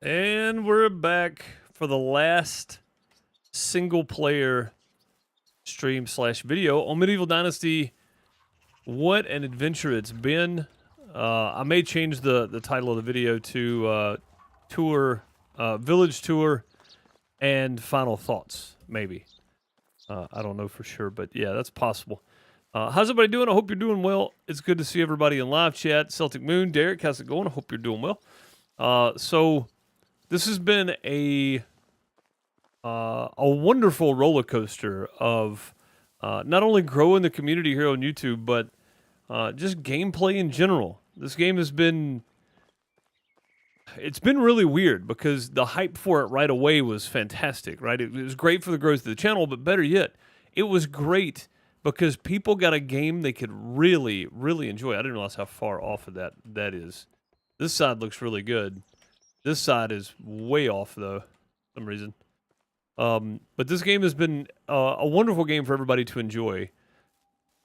And we're back for the last single player stream slash video on Medieval Dynasty. What an adventure it's been. I may change the title of the video to Village Tour and Final Thoughts, maybe. I don't know for sure, but yeah, that's possible. How's everybody doing? I hope you're doing well. It's good to see everybody in live chat. Celtic Moon, Derek, how's it going? I hope you're doing well. So this has been a wonderful roller coaster of not only growing the community here on YouTube, but just gameplay in general. This game has been, it's been really weird because the hype for it right away was fantastic, right? It was great for the growth of the channel, but better yet, it was great because people got a game they could really, really enjoy. I didn't realize how far off of that is. This side looks really good. This side is way off, though, for some reason. But this game has been a wonderful game for everybody to enjoy.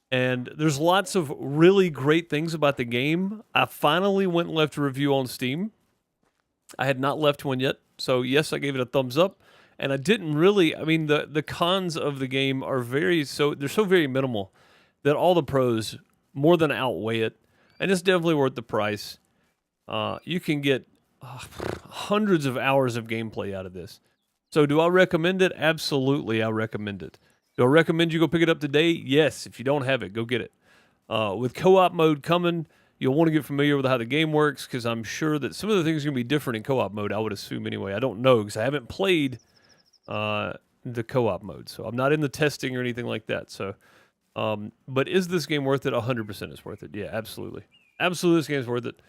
And there's lots of really great things about the game. I finally went and left a review on Steam. I had not left one yet. So, yes, I gave it a thumbs up. And I didn't really, I mean, the cons of the game are they're so very minimal that all the pros more than outweigh it. And it's definitely worth the price. You can get hundreds of hours of gameplay out of this. So do I recommend it? Absolutely, I recommend it. Do I recommend you go pick it up today? Yes. If you don't have it, go get it. With co-op mode coming, you'll want to get familiar with how the game works because I'm sure that some of the things are going to be different in co-op mode, I would assume anyway. I don't know because I haven't played the co-op mode. So I'm not in the testing or anything like that. So, but is this game worth it? 100% is worth it. Yeah, absolutely. Absolutely, this game's worth it.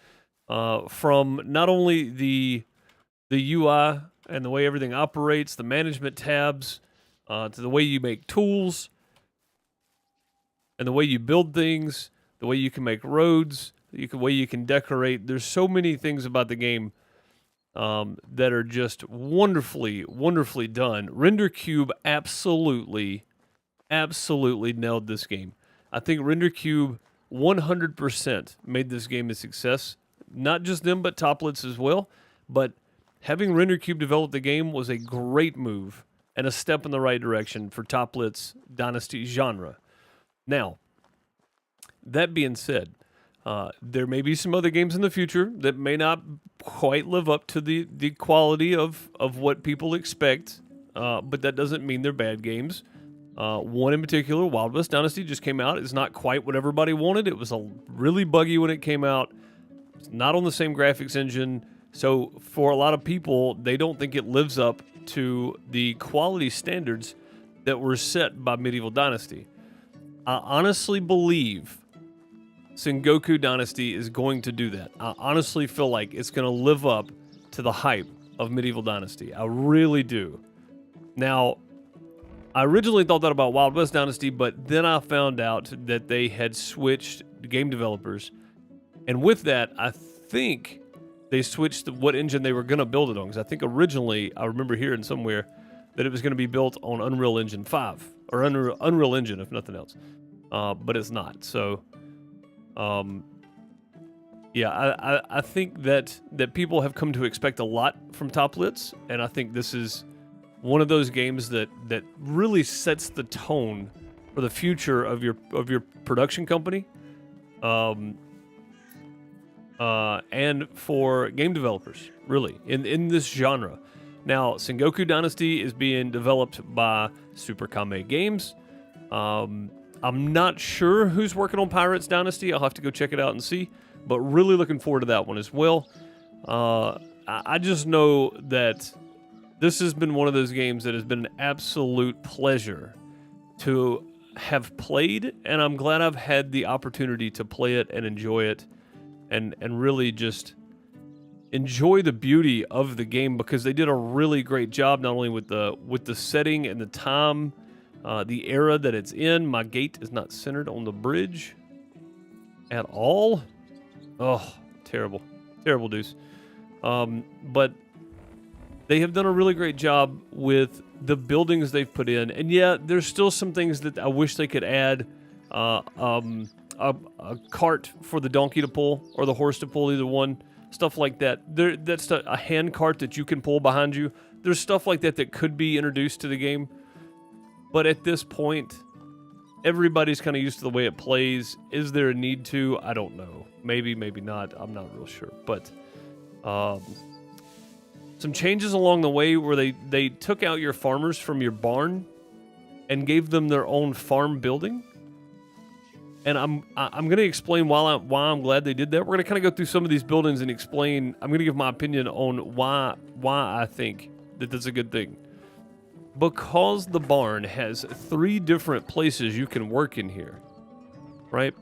From not only the UI and the way everything operates, the management tabs, to the way you make tools, and the way you build things, the way you can make roads, the way you can decorate. There's so many things about the game that are just wonderfully, wonderfully done. RenderCube absolutely nailed this game. I think RenderCube 100% made this game a success. Not just them, but Toplitz as well. But having RenderCube develop the game was a great move and a step in the right direction for Toplitz Dynasty genre. Now, that being said, there may be some other games in the future that may not quite live up to the quality of what people expect, but that doesn't mean they're bad games. One in particular, Wild West Dynasty, just came out. It's not quite what everybody wanted. It was really buggy when it came out. It's not on the same graphics engine. So for a lot of people, they don't think it lives up to the quality standards that were set by Medieval Dynasty. I honestly believe Sengoku Dynasty is going to do that. I honestly feel like it's going to live up to the hype of Medieval Dynasty. I really do. Now, I originally thought that about Wild West Dynasty, but then I found out that they had switched game developers. And with that, I think they switched what engine they were going to build it on. Because I think originally, I remember hearing somewhere that it was going to be built on Unreal Engine 5. Or Unreal Engine, if nothing else. But it's not. So, yeah, I think that people have come to expect a lot from Toplitz. And I think this is one of those games that really sets the tone for the future of your production company. And for game developers, really, in this genre. Now, Sengoku Dynasty is being developed by Super Kame Games. I'm not sure who's working on Pirates Dynasty. I'll have to go check it out and see. But really looking forward to that one as well. I just know that this has been one of those games that has been an absolute pleasure to have played. And I'm glad I've had the opportunity to play it and enjoy it. And really just enjoy the beauty of the game because they did a really great job not only with the setting and the time, the era that it's in. My gate is not centered on the bridge at all. Oh, terrible, terrible, Deuce. But they have done a really great job with the buildings they've put in, and yeah, there's still some things that I wish they could add. A cart for the donkey to pull or the horse to pull, either one. stuff like that. That's a hand cart that you can pull behind you. There's stuff like that that could be introduced to the game. But at this point, everybody's kind of used to the way it plays. Is there a need to? I don't know. Maybe, maybe not. I'm not real sure. But some changes along the way where they took out your farmers from your barn and gave them their own farm building. And I'm going to explain why I'm glad they did that. We're going to kind of go through some of these buildings and explain. I'm going to give my opinion on why I think that that's a good thing. Because the barn has 3 different places you can work in here, right?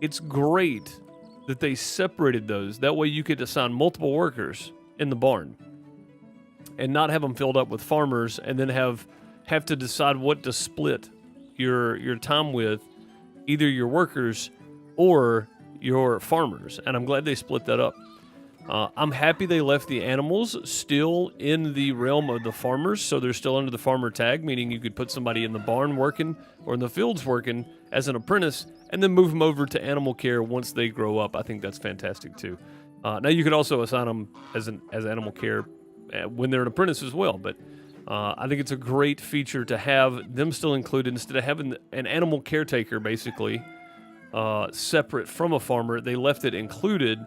It's great that they separated those. That way you could assign multiple workers in the barn and not have them filled up with farmers and then have to decide what to split your time with, either your workers or your farmers. And I'm glad they split that up. I'm happy they left the animals still in the realm of the farmers, so they're still under the farmer tag, meaning you could put somebody in the barn working or in the fields working as an apprentice and then move them over to animal care once they grow up. I think that's fantastic too. Now you could also assign them as animal care when they're an apprentice as well, but I think it's a great feature to have them still included instead of having an animal caretaker basically separate from a farmer. They left it included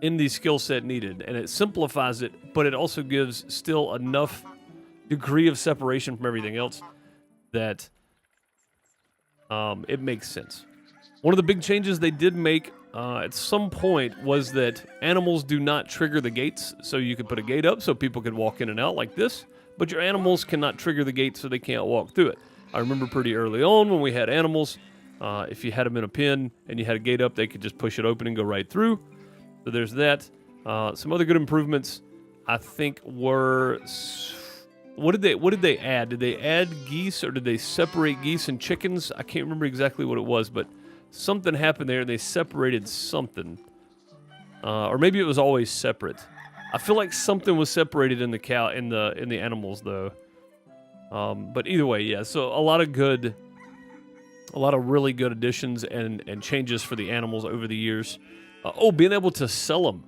in the skill set needed, and it simplifies it, but it also gives still enough degree of separation from everything else that it makes sense. One of the big changes they did make at some point was that animals do not trigger the gates, so you could put a gate up so people could walk in and out like this, but your animals cannot trigger the gate so they can't walk through it. I remember pretty early on when we had animals, if you had them in a pen and you had a gate up, they could just push it open and go right through. So there's that. Some other good improvements, I think, were... What did they add? Did they add geese or did they separate geese and chickens? I can't remember exactly what it was, but something happened there and they separated something. Or maybe it was always separate. I feel like something was separated in the animals though. But either way, yeah. So a lot of really good additions and changes for the animals over the years. Being able to sell them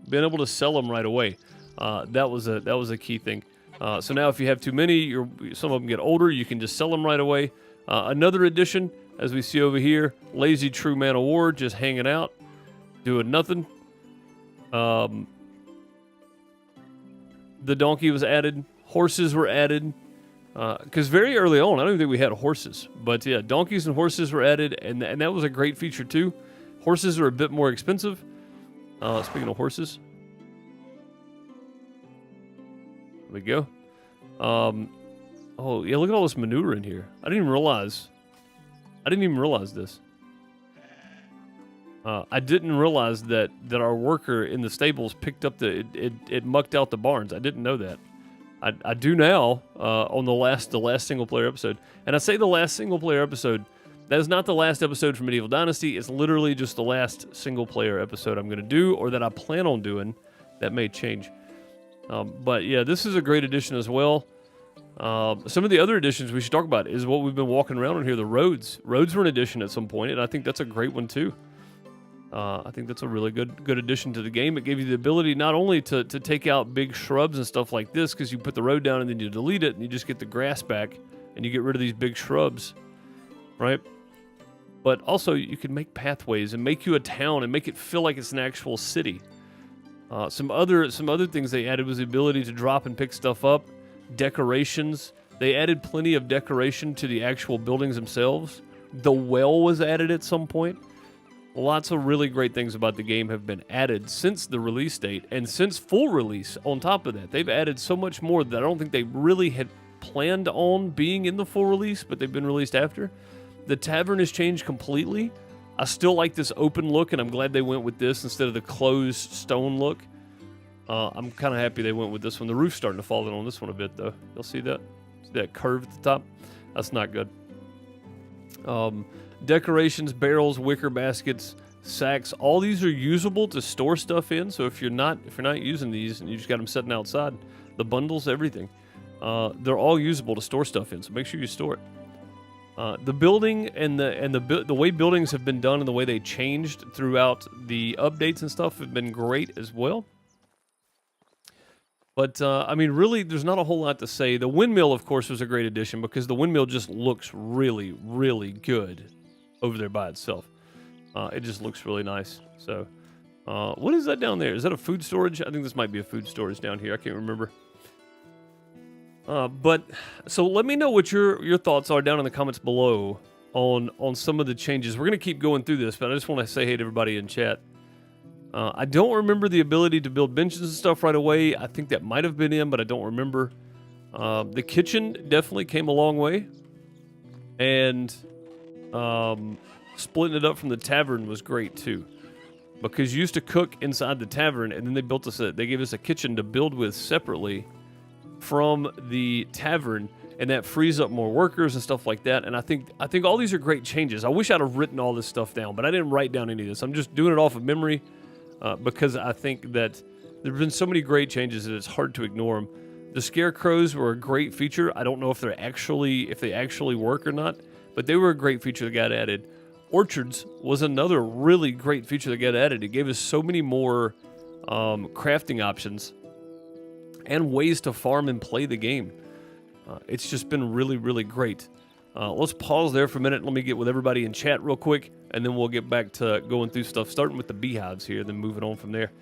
right away. That was a key thing. So now if you have too many, some of them get older, you can just sell them right away. Another addition, as we see over here, Lazy True Man of War, just hanging out, doing nothing. The donkey was added. Horses were added. Because very early on, I don't even think we had horses. But yeah, donkeys and horses were added, and that was a great feature too. Horses are a bit more expensive. Speaking of horses. There we go. Oh, yeah, look at all this manure in here. I didn't even realize this. I didn't realize that our worker in the stables picked up it mucked out the barns. I didn't know that. I do now on the last single player episode. And I say the last single player episode, that is not the last episode for Medieval Dynasty. It's literally just the last single player episode I'm going to do, or that I plan on doing. That may change. But yeah, this is a great addition as well. Some of the other additions we should talk about is what we've been walking around on here, the roads. Roads were an addition at some point, and I think that's a great one too. I think that's a really good addition to the game. It gave you the ability not only to take out big shrubs and stuff like this, because you put the road down and then you delete it and you just get the grass back and you get rid of these big shrubs, right? But also you can make pathways and make you a town and make it feel like it's an actual city. Some other things they added was the ability to drop and pick stuff up, decorations. They added plenty of decoration to the actual buildings themselves. The well was added at some point. Lots of really great things about the game have been added since the release date, and since full release on top of that. They've added so much more that I don't think they really had planned on being in the full release, but they've been released after. The tavern has changed completely. I still like this open look, and I'm glad they went with this instead of the closed stone look. I'm kind of happy they went with this one. The roof's starting to fall in on this one a bit, though. You'll see that? See that curve at the top? That's not good. Decorations, barrels, wicker baskets, sacks, all these are usable to store stuff in. So if you're not using these and you just got them sitting outside, the bundles, everything, they're all usable to store stuff in. So make sure you store it. The building and the way buildings have been done and the way they changed throughout the updates and stuff have been great as well. But, I mean, really, there's not a whole lot to say. The windmill, of course, was a great addition because the windmill just looks really, really good over there by itself. It just looks really nice. So, what is that down there? Is that a food storage? I think this might be a food storage down here. I can't remember. But so let me know what your thoughts are down in the comments below on some of the changes. We're gonna keep going through this, but I just want to say hey to everybody in chat. I don't remember the ability to build benches and stuff right away. I think that might have been in, but I don't remember. The kitchen definitely came a long way, and splitting it up from the tavern was great too, because you used to cook inside the tavern, and then they gave us a kitchen to build with separately from the tavern, and that frees up more workers and stuff like that. And I think all these are great changes. I wish I'd have written all this stuff down, but I didn't write down any of this. I'm just doing it off of memory because I think that there have been so many great changes that it's hard to ignore them. The scarecrows were a great feature. I don't know if they actually work or not, but they were a great feature that got added. Orchards was another really great feature that got added. It gave us so many more crafting options and ways to farm and play the game. It's just been really, really great. Let's pause there for a minute. Let me get with everybody in chat real quick, and then we'll get back to going through stuff, starting with the beehives here, then moving on from there.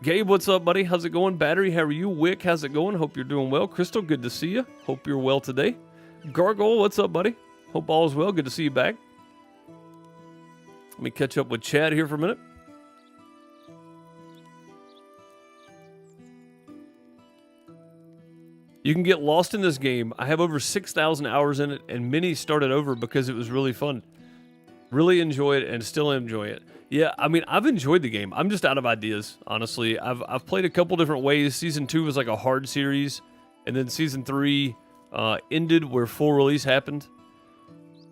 Gabe, what's up, buddy? How's it going? Battery, how are you? Wick, how's it going? Hope you're doing well. Crystal, good to see you. Hope you're well today. Gargoyle, what's up, buddy? Hope all is well. Good to see you back. Let me catch up with chat here for a minute. You can get lost in this game. I have over 6,000 hours in it, and many started over because it was really fun. Really enjoy it and still enjoy it. Yeah, I mean, I've enjoyed the game. I'm just out of ideas, honestly. I've played a couple different ways. Season 2 was like a hard series, and then Season 3 ended where full release happened.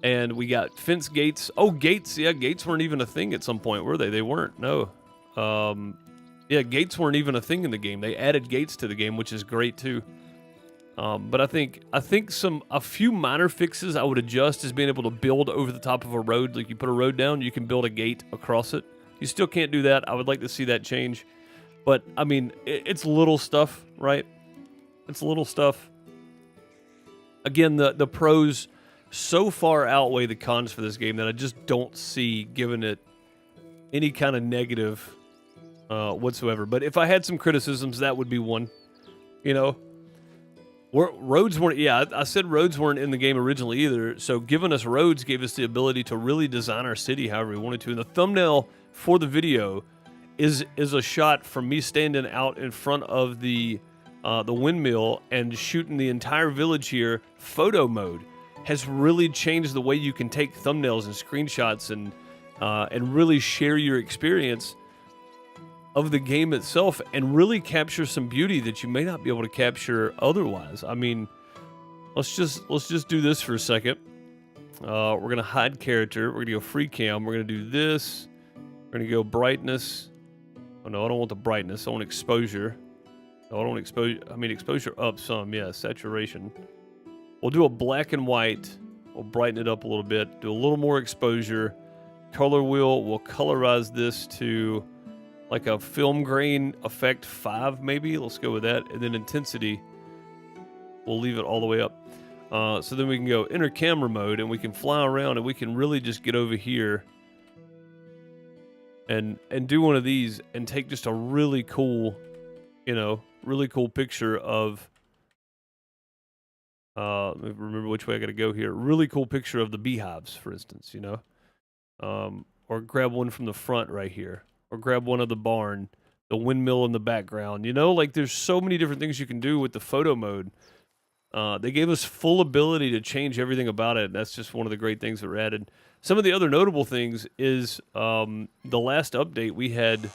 And we got fence gates. Oh, gates. Yeah, gates weren't even a thing at some point, were they? They weren't, no. Yeah, gates weren't even a thing in the game. They added gates to the game, which is great, too. But I think a few minor fixes I would adjust is being able to build over the top of a road. Like you put a road down, you can build a gate across it. You still can't do that. I would like to see that change. But, I mean, it's little stuff, right? It's little stuff. Again, the pros so far outweigh the cons for this game that I just don't see giving it any kind of negative whatsoever. But if I had some criticisms, that would be one, you know? Roads weren't, yeah, I said roads weren't in the game originally either, so giving us roads gave us the ability to really design our city however we wanted to. And the thumbnail for the video is a shot from me standing out in front of the windmill and shooting the entire village here. Photo mode has really changed the way you can take thumbnails and screenshots and really share your experience of the game itself and really capture some beauty that you may not be able to capture otherwise. I mean, let's just do this for a second. We're gonna hide character. We're gonna go free cam. We're gonna do this. We're gonna go brightness. Oh no, I don't want the brightness. I want exposure. No, I don't want exposure. I mean exposure up some. Yeah, saturation. We'll do a black and white. We'll brighten it up a little bit. Do a little more exposure. Color wheel. We'll colorize this to like a film grain effect 5 maybe. Let's go with that. And then intensity, we'll leave it all the way up. So then we can go enter camera mode and we can fly around and we can really just get over here and do one of these and take just a really cool, really cool picture of, let me remember which way I got to go here. Really cool picture of the beehives, for instance, or grab one from the front right here. Or grab one of the barn, the windmill in the background. Like there's so many different things you can do with the photo mode. They gave us full ability to change everything about it. That's just one of the great things that were added. Some of the other notable things is the last update we had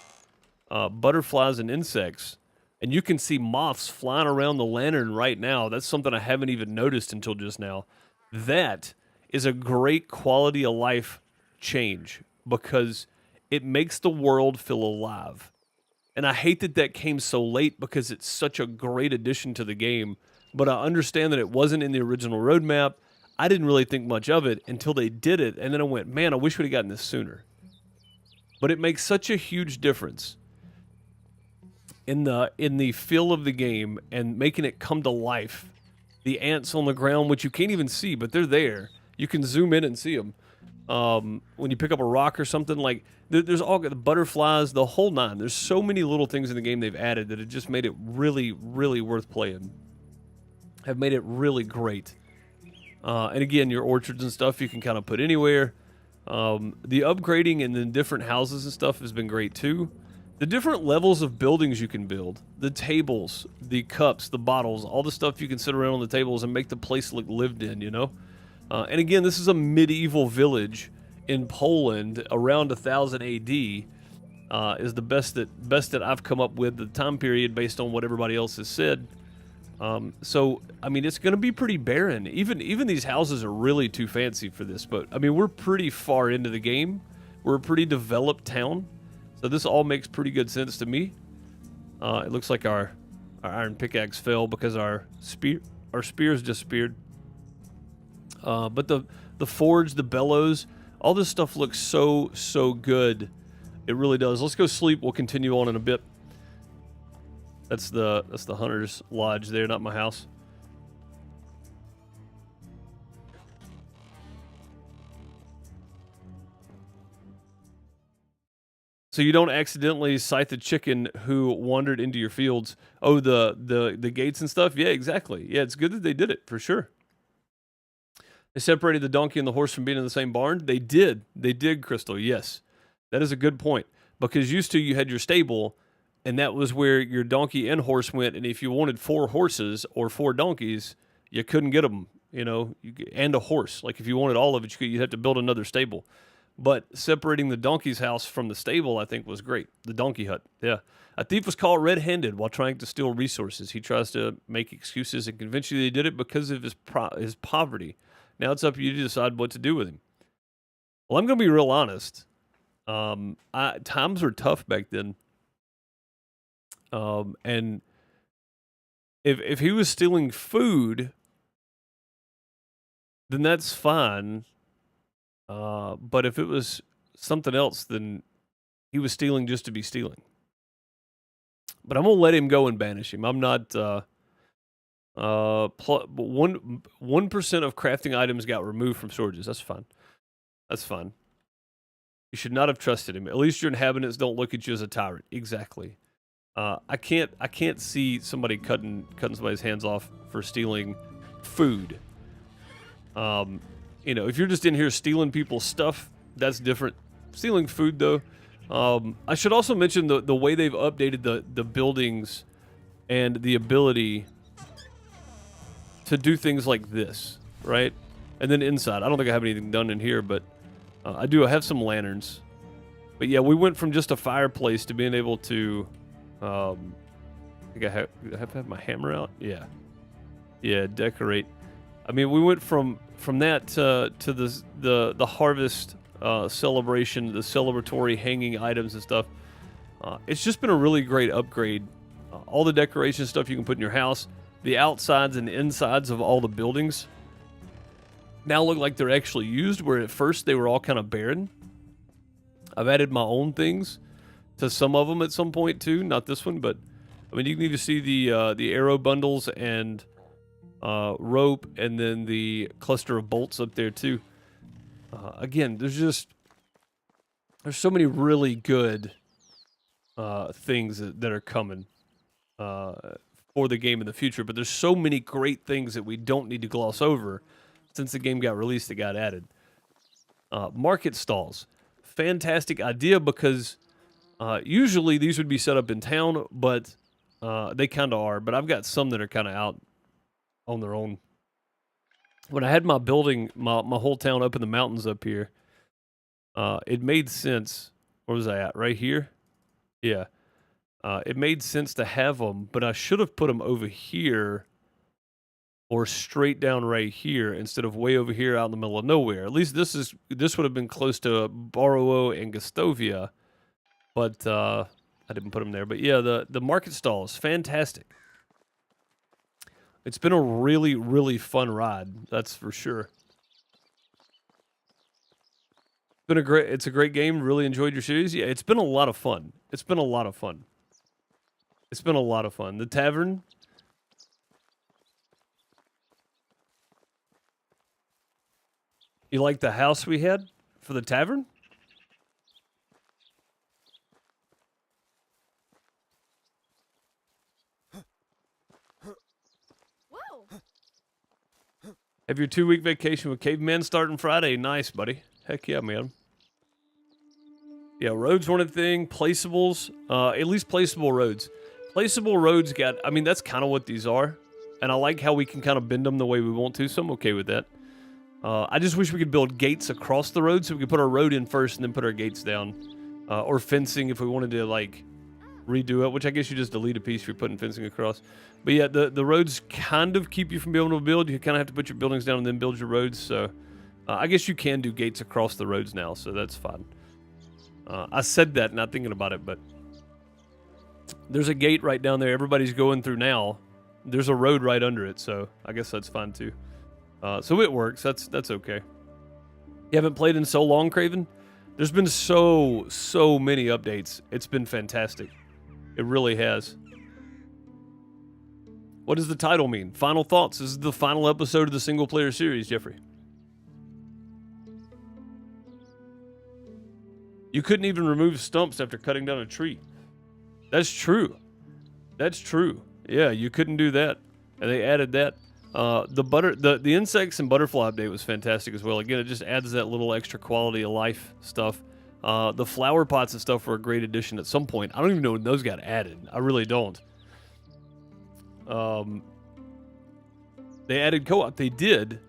butterflies and insects. And you can see moths flying around the lantern right now. That's something I haven't even noticed until just now. That is a great quality of life change because it makes the world feel alive. And I hate that came so late because it's such a great addition to the game. But I understand that it wasn't in the original roadmap. I didn't really think much of it until they did it. And then I went, man, I wish we'd have gotten this sooner. But it makes such a huge difference in the feel of the game and making it come to life. The ants on the ground, which you can't even see, but they're there. You can zoom in and see them. When you pick up a rock or something, like there's all the butterflies, the whole nine. There's so many little things in the game they've added that it just made it really, really worth playing. Have made it really great. And again, your orchards and stuff you can kind of put anywhere. The upgrading and the different houses and stuff has been great too. The different levels of buildings you can build, the tables, the cups, the bottles, all the stuff you can sit around on the tables and make the place look lived in, you know? And again, this is a medieval village in Poland around 1000 AD. Is the best that I've come up with, the time period based on what everybody else has said. So, I mean, it's going to be pretty barren. Even these houses are really too fancy for this, but, I mean, we're pretty far into the game. We're a pretty developed town. So this all makes pretty good sense to me. It looks like our iron pickaxe fell because our spears disappeared. But the forge, the bellows, all this stuff looks so good. It really does. Let's go sleep. We'll continue on in a bit. That's the hunter's lodge there, not my house. So you don't accidentally sight the chicken who wandered into your fields. Oh, the gates and stuff? Yeah, exactly. Yeah, it's good that they did it, for sure. They separated the donkey and the horse from being in the same barn? They did. They did, Crystal, yes. That is a good point. Because used to you had your stable, and that was where your donkey and horse went, and if you wanted 4 horses or 4 donkeys, you couldn't get them, you know, and a horse. Like if you wanted all of it, you'd have to build another stable. But separating the donkey's house from the stable, I think, was great. The donkey hut, yeah. A thief was caught red-handed while trying to steal resources. He tries to make excuses and convince you that he did it because of his poverty. Now it's up to you to decide what to do with him. Well, I'm going to be real honest. Times were tough back then. And if he was stealing food, then that's fine. But if it was something else, then he was stealing just to be stealing. But I'm gonna let him go and banish him. I'm not. 1% of crafting items got removed from storages. That's fine. That's fine. You should not have trusted him. At least your inhabitants don't look at you as a tyrant. Exactly. I can't see somebody cutting somebody's hands off for stealing food. You know, if you're just in here stealing people's stuff, that's different. Stealing food, though. I should also mention the way they've updated the buildings and the ability to do things like this, right? And then inside. I don't think I have anything done in here, but I have some lanterns. But yeah, we went from just a fireplace to being able to... I think I have to have my hammer out? Yeah. Yeah, decorate. I mean, we went from that to the harvest celebration, the celebratory hanging items and stuff. It's just been a really great upgrade. All the decoration stuff you can put in your house, the outsides and insides of all the buildings now look like they're actually used, where at first they were all kind of barren. I've added my own things to some of them at some point too. Not this one, but I mean, you can even see the arrow bundles and rope, and then the cluster of bolts up there too. Again, there's so many really good things that are coming for the game in the future, but there's so many great things that we don't need to gloss over since the game got released that got added. Market stalls. Fantastic idea, because usually these would be set up in town, but they kind of are. But I've got some that are kind of out on their own. When I had my building, my whole town up in the mountains up here, it made sense. Where was I at? Right here? Yeah. It made sense to have them, but I should have put them over here or straight down right here instead of way over here out in the middle of nowhere. At least this would have been close to Borowo and Gustovia, but I didn't put them there. But yeah, the market stall is fantastic. It's been a really, really fun ride, that's for sure. It's a great game. Really enjoyed your series. Yeah, it's been a lot of fun. It's been a lot of fun. It's been a lot of fun. The tavern. You like the house we had for the tavern? Whoa. Have your 2-week vacation with Caveman starting Friday. Nice, buddy. Heck yeah, man. Yeah, roads weren't a thing. Placeables, at least placeable roads. Placeable roads got, I mean, that's kind of what these are. And I like how we can kind of bend them the way we want to, so I'm okay with that. I just wish we could build gates across the road so we could put our road in first and then put our gates down. Or fencing if we wanted to, like, redo it, which I guess you just delete a piece if you're putting fencing across. But yeah, the roads kind of keep you from being able to build. You kind of have to put your buildings down and then build your roads. So I guess you can do gates across the roads now, so that's fine. I said that not thinking about it, but there's a gate right down there everybody's going through now. There's a road right under it, so I guess that's fine too. So it works. That's okay. You haven't played in so long, Craven? There's been so many updates. It's been fantastic. It really has. What does the title mean? Final thoughts. This is the final episode of the single-player series, Jeffrey. You couldn't even remove stumps after cutting down a tree. That's true. That's true. Yeah, you couldn't do that. And they added that. The insects and butterfly update was fantastic as well. Again, it just adds that little extra quality of life stuff. The flower pots and stuff were a great addition at some point. I don't even know when those got added. I really don't. They added co-op. They did.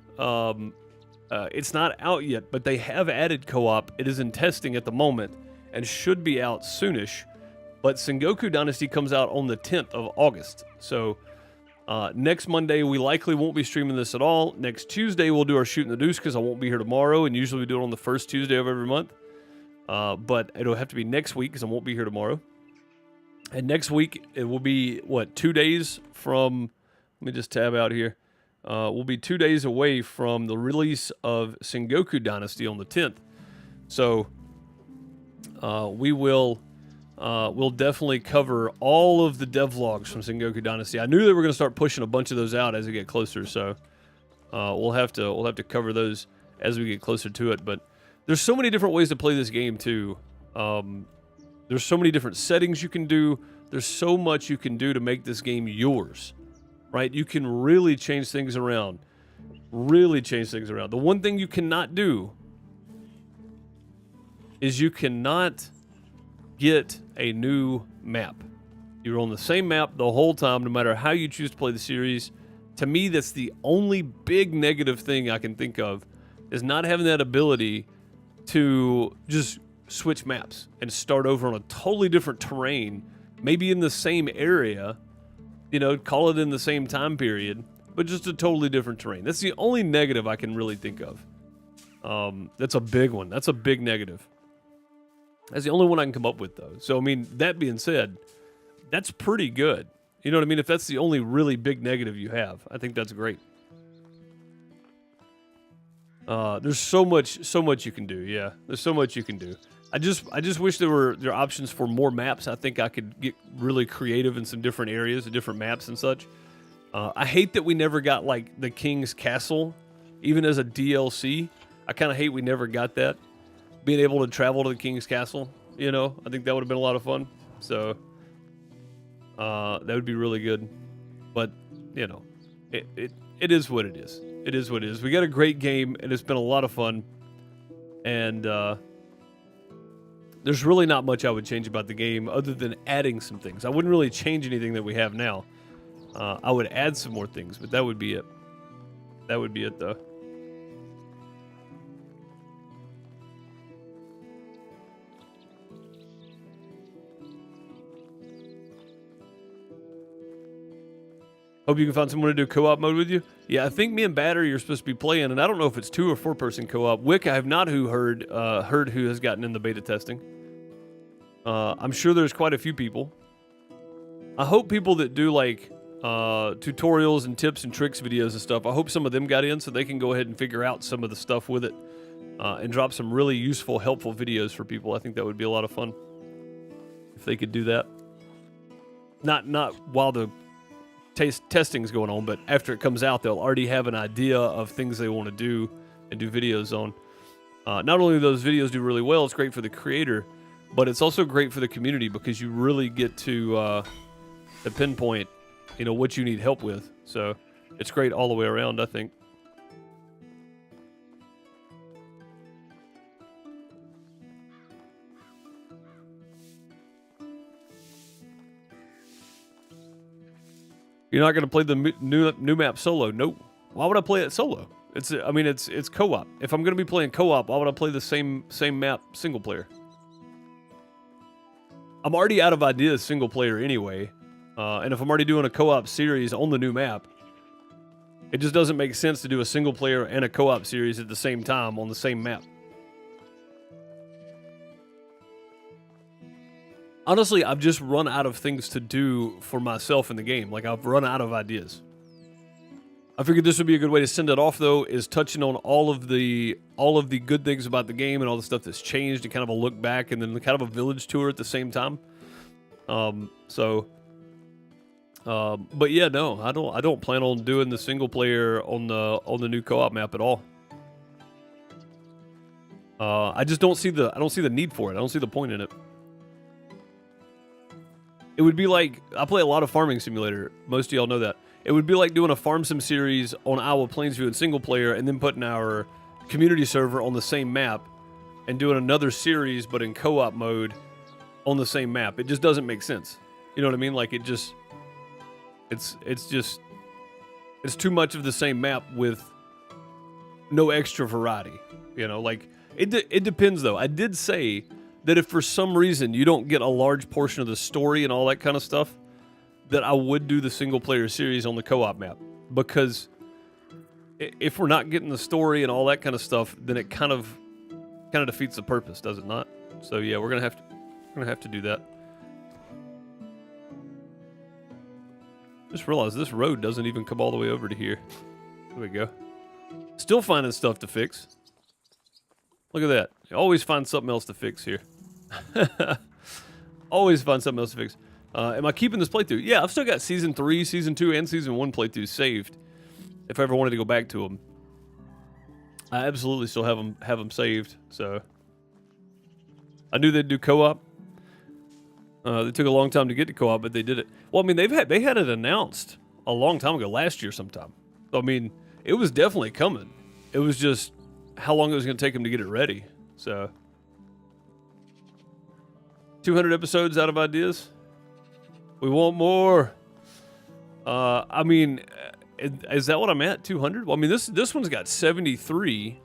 It's not out yet, but they have added co-op. It is in testing at the moment and should be out soonish. But Sengoku Dynasty comes out on the 10th of August. So next Monday, we likely won't be streaming this at all. Next Tuesday, we'll do our Shooting the Deuce because I won't be here tomorrow. And usually we do it on the first Tuesday of every month. But it'll have to be next week because I won't be here tomorrow. And next week, it will be, what, 2 days from... Let me just tab out here. We'll be 2 days away from the release of Sengoku Dynasty on the 10th. So we'll definitely cover all of the devlogs from Sengoku Dynasty. I knew they were going to start pushing a bunch of those out as we get closer, so we'll have to cover those as we get closer to it. But there's so many different ways to play this game too. There's so many different settings you can do. There's so much you can do to make this game yours. Right? You can really change things around. Really change things around. The one thing you cannot do is you cannot get a new map. You're on the same map the whole time, no matter how you choose to play the series. To me, that's the only big negative thing I can think of, is not having that ability to just switch maps and start over on a totally different terrain, maybe in the same area. You know, call it in the same time period, but just a totally different terrain. That's the only negative I can really think of. That's a big one. That's a big negative. That's the only one I can come up with, though. So, I mean, that being said, that's pretty good. You know what I mean? If that's the only really big negative you have, I think that's great. There's so much you can do. Yeah, there's so much you can do. I just wish there were options for more maps. I think I could get really creative in some different areas and different maps and such. I hate that we never got like the King's Castle, even as a DLC. I kind of hate we never got that. Being able to travel to the King's Castle, you know, I think that would have been a lot of fun. So that would be really good. But you know, it is what it is. It is what it is. We got a great game, and it's been a lot of fun. And there's really not much I would change about the game other than adding some things. I wouldn't really change anything that we have now. I would add some more things, but that would be it. That would be it, though. Hope you can find someone to do co-op mode with you. Yeah, I think me and Battery are supposed to be playing, and I don't know if it's 2 or 4 person co-op. Wick, I have not heard who has gotten in the beta testing. I'm sure there's quite a few people. I hope people that do like tutorials and tips and tricks videos and stuff, I hope some of them got in so they can go ahead and figure out some of the stuff with it and drop some really useful, helpful videos for people. I think that would be a lot of fun if they could do that. not while the testing's going on, but after it comes out, they'll already have an idea of things they want to do and do videos on. Not only do those videos do really well, it's great for the creator, but it's also great for the community because you really get to pinpoint, you know, what you need help with. So it's great all the way around, I think. You're not going to play the new map solo? Nope. Why would I play it solo? It's co-op. If I'm going to be playing co-op, why would I play the same map single player? I'm already out of ideas single player anyway. And if I'm already doing a co-op series on the new map, it just doesn't make sense to do a single player and a co-op series at the same time on the same map. Honestly, I've just run out of things to do for myself in the game. Like, I've run out of ideas. I figured this would be a good way to send it off, though, is touching on all of the good things about the game and all the stuff that's changed, and kind of a look back, and then kind of a village tour at the same time. But yeah, no, I don't plan on doing the single player on the new co-op map at all. I just don't see the need for it. I don't see the point in it. It would be like, I play a lot of Farming Simulator. Most of y'all know that. It would be like doing a Farm Sim series on Iowa Plainsview in single player, and then putting our community server on the same map, and doing another series but in co-op mode on the same map. It just doesn't make sense. You know what I mean? Like, it's too much of the same map with no extra variety. You know, like, it depends though. I did say that if for some reason you don't get a large portion of the story and all that kind of stuff, that I would do the single player series on the co-op map. Because if we're not getting the story and all that kind of stuff, then it kind of defeats the purpose, does it not? So yeah, we're gonna have to do that. Just realized this road doesn't even come all the way over to here. There we go. Still finding stuff to fix. Look at that. You always find something else to fix here. Always find something else to fix. Am I keeping this playthrough? Yeah, I've still got Season 3, Season 2, and Season 1 playthroughs saved. If I ever wanted to go back to them. I absolutely still have them saved, so. I knew they'd do co-op. They took a long time to get to co-op, but they did it. Well, I mean, they had it announced a long time ago, last year sometime. So, I mean, it was definitely coming. It was just how long it was going to take them to get it ready. So, 200 episodes out of ideas. We want more. I mean, is that what I'm at? 200? Well, I mean, this one's got 73.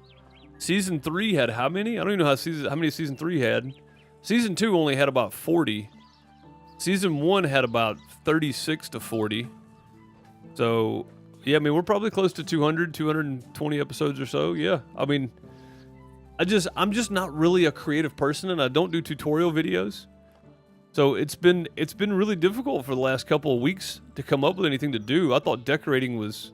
Season 3 had how many? I don't even know how many Season 3 had. Season 2 only had about 40. Season 1 had about 36 to 40. So, yeah, I mean, we're probably close to 200, 220 episodes or so. Yeah, I mean, I'm just not really a creative person, and I don't do tutorial videos. So it's been really difficult for the last couple of weeks to come up with anything to do. I thought decorating was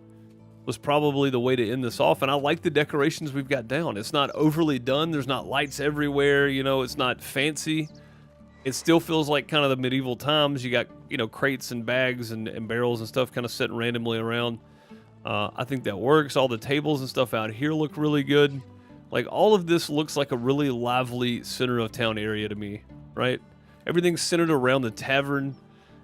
probably the way to end this off, and I like the decorations we've got down. It's not overly done. There's not lights everywhere. You know, it's not fancy. It still feels like kind of the medieval times. You got, you know, crates and bags and barrels and stuff kind of sitting randomly around. I think that works. All the tables and stuff out here look really good. Like, all of this looks like a really lively center of town area to me, right? Everything's centered around the tavern.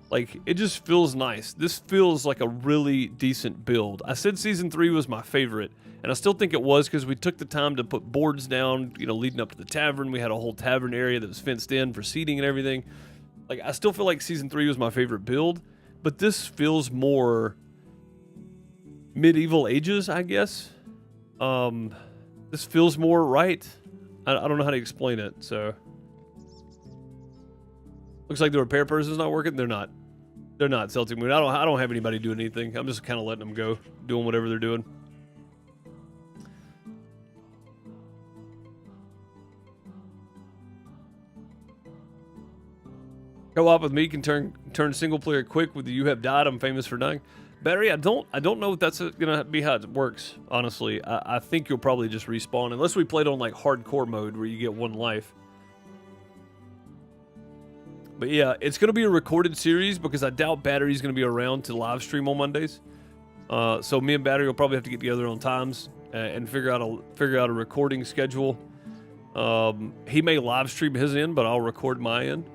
Like, it just feels nice. This feels like a really decent build. I said Season 3 was my favorite, and I still think it was because we took the time to put boards down, you know, leading up to the tavern. We had a whole tavern area that was fenced in for seating and everything. Like, I still feel like Season 3 was my favorite build, but this feels more medieval ages, I guess. This feels more right. I don't know how to explain it, so. Looks like the repair person's not working. They're not. They're not. Celtic Moon. I don't have anybody doing anything. I'm just kind of letting them go, doing whatever they're doing. Co-op with me can turn single player quick with the "you have died, I'm famous for dying." Barry, I don't know if that's gonna be how it works. Honestly, I think you'll probably just respawn unless we played on like hardcore mode where you get one life. But yeah, it's going to be a recorded series because I doubt Battery's going to be around to live stream on Mondays. So me and Battery will probably have to get together on times and figure out a recording schedule. He may live stream his end, but I'll record my end.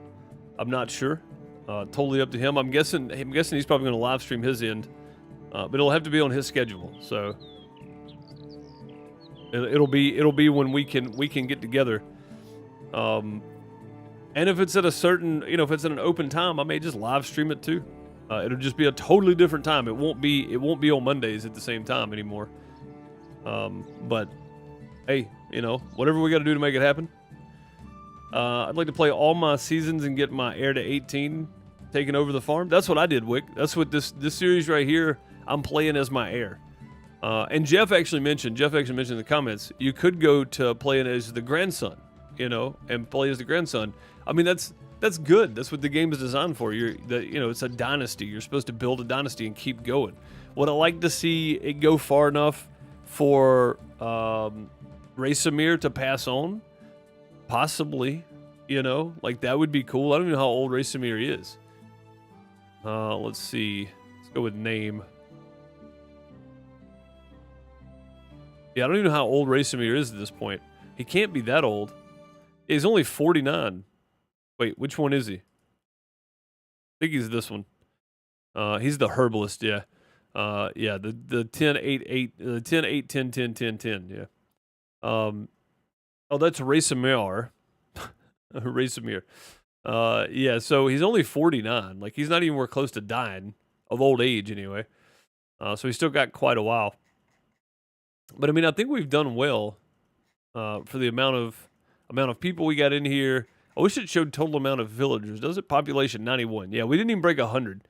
I'm not sure. Totally up to him. I'm guessing he's probably going to live stream his end, but it'll have to be on his schedule. So it'll be when we can get together. And if it's at a certain, if it's at an open time, I may just live stream it too. It'll just be a totally different time. It won't be on Mondays at the same time anymore. But hey, whatever we got to do to make it happen. I'd like to play all my seasons and get my heir to 18 taking over the farm. That's what I did, Wick. That's what this series right here, I'm playing as my heir. And Jeff actually mentioned in the comments, you could go to playing as the grandson, and play as the grandson. I mean, that's good. That's what the game is designed for. It's a dynasty. You're supposed to build a dynasty and keep going. Would I like to see it go far enough for Racemir to pass on? Possibly, like that would be cool. I don't even know how old Racemir is. Let's see. Let's go with name. Yeah, I don't even know how old Racemir is at this point. He can't be that old. He's only 49. Wait, which one is he? I think he's this one. He's the herbalist, yeah. Yeah, the 10 8 8 10 8 10 10 10 10, yeah. Oh, that's Racemir. Racemir. Yeah, so he's only 49. Like he's not even close to dying of old age anyway. So he's still got quite a while. But I mean, I think we've done well for the amount of people we got in here. I wish it showed total amount of villagers. Does it? Population 91. Yeah, we didn't even break 100.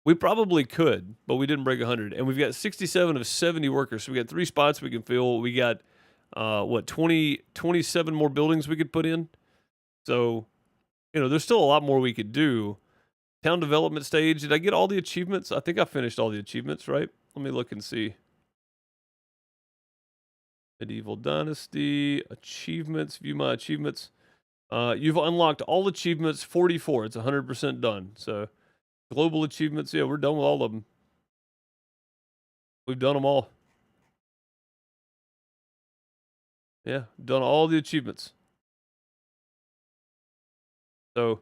We probably could, but we didn't break 100. And we've got 67 of 70 workers. So we got 3 spots we can fill. We got, 27 more buildings we could put in. So, there's still a lot more we could do. Town development stage. Did I get all the achievements? I think I finished all the achievements, right? Let me look and see. Medieval Dynasty, achievements, view my achievements. You've unlocked all achievements, 44. It's 100% done. So, global achievements, yeah, we're done with all of them. We've done them all. Yeah, done all the achievements. So,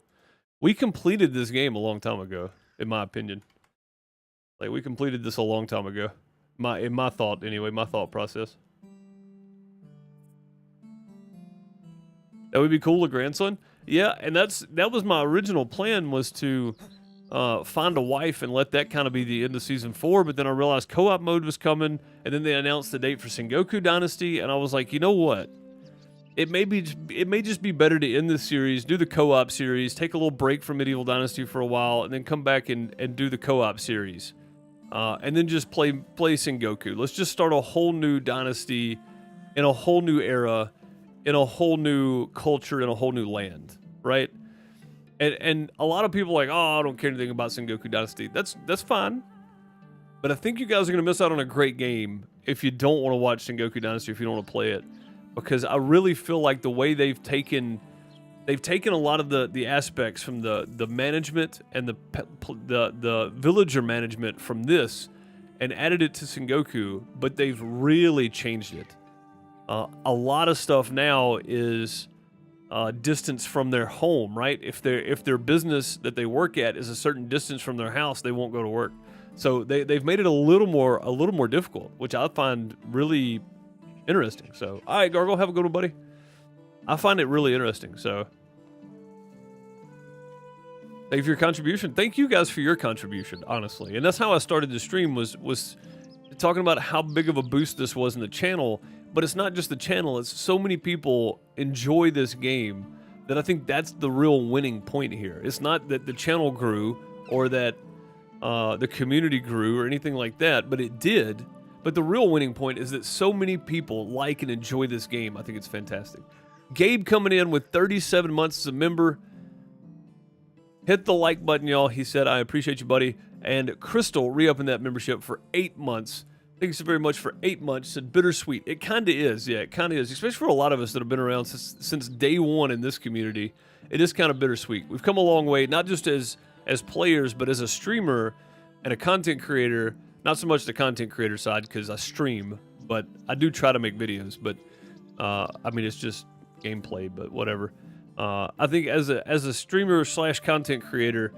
we completed this game a long time ago, in my opinion. Like, we completed this a long time ago. In my thought, anyway, my thought process. That would be cool, a grandson. Yeah, and that was my original plan, was to find a wife and let that kind of be the end of Season 4, but then I realized co-op mode was coming, and then they announced the date for Sengoku Dynasty, and I was like, you know what? It may just be better to end this series, do the co-op series, take a little break from Medieval Dynasty for a while, and then come back and do the co-op series. And then just play Sengoku. Let's just start a whole new dynasty in a whole new era, in a whole new culture, in a whole new land, right? And a lot of people are like, oh, I don't care anything about Sengoku Dynasty. That's fine. But I think you guys are going to miss out on a great game if you don't want to watch Sengoku Dynasty, if you don't want to play it. Because I really feel like the way they've taken a lot of the aspects from the management and the villager management from this and added it to Sengoku, but they've really changed it. A lot of stuff now is distance from their home, right? If their business that they work at is a certain distance from their house, they won't go to work. So they've made it a little more difficult, which I find really interesting. So, all right, Gargle, have a good one, buddy. I find it really interesting. So, thank you for your contribution. Thank you guys for your contribution, honestly. And that's how I started the stream, was talking about how big of a boost this was in the channel. But it's not just the channel, it's so many people enjoy this game that I think that's the real winning point here. It's not that the channel grew or that the community grew or anything like that, but it did. But the real winning point is that so many people like and enjoy this game. I think it's fantastic. Gabe coming in with 37 months as a member. Hit the like button, y'all. He said, I appreciate you, buddy. And Crystal re-upping that membership for 8 months. Thanks so very much for 8 months. Said bittersweet. It kind of is. Yeah, it kind of is. Especially for a lot of us that have been around since day one in this community. it is kind of bittersweet. We've come a long way, not just as players, but as a streamer and a content creator. Not so much the content creator side because I stream, but I do try to make videos. But I mean, it's just gameplay, but whatever. I think as a streamer / content creator,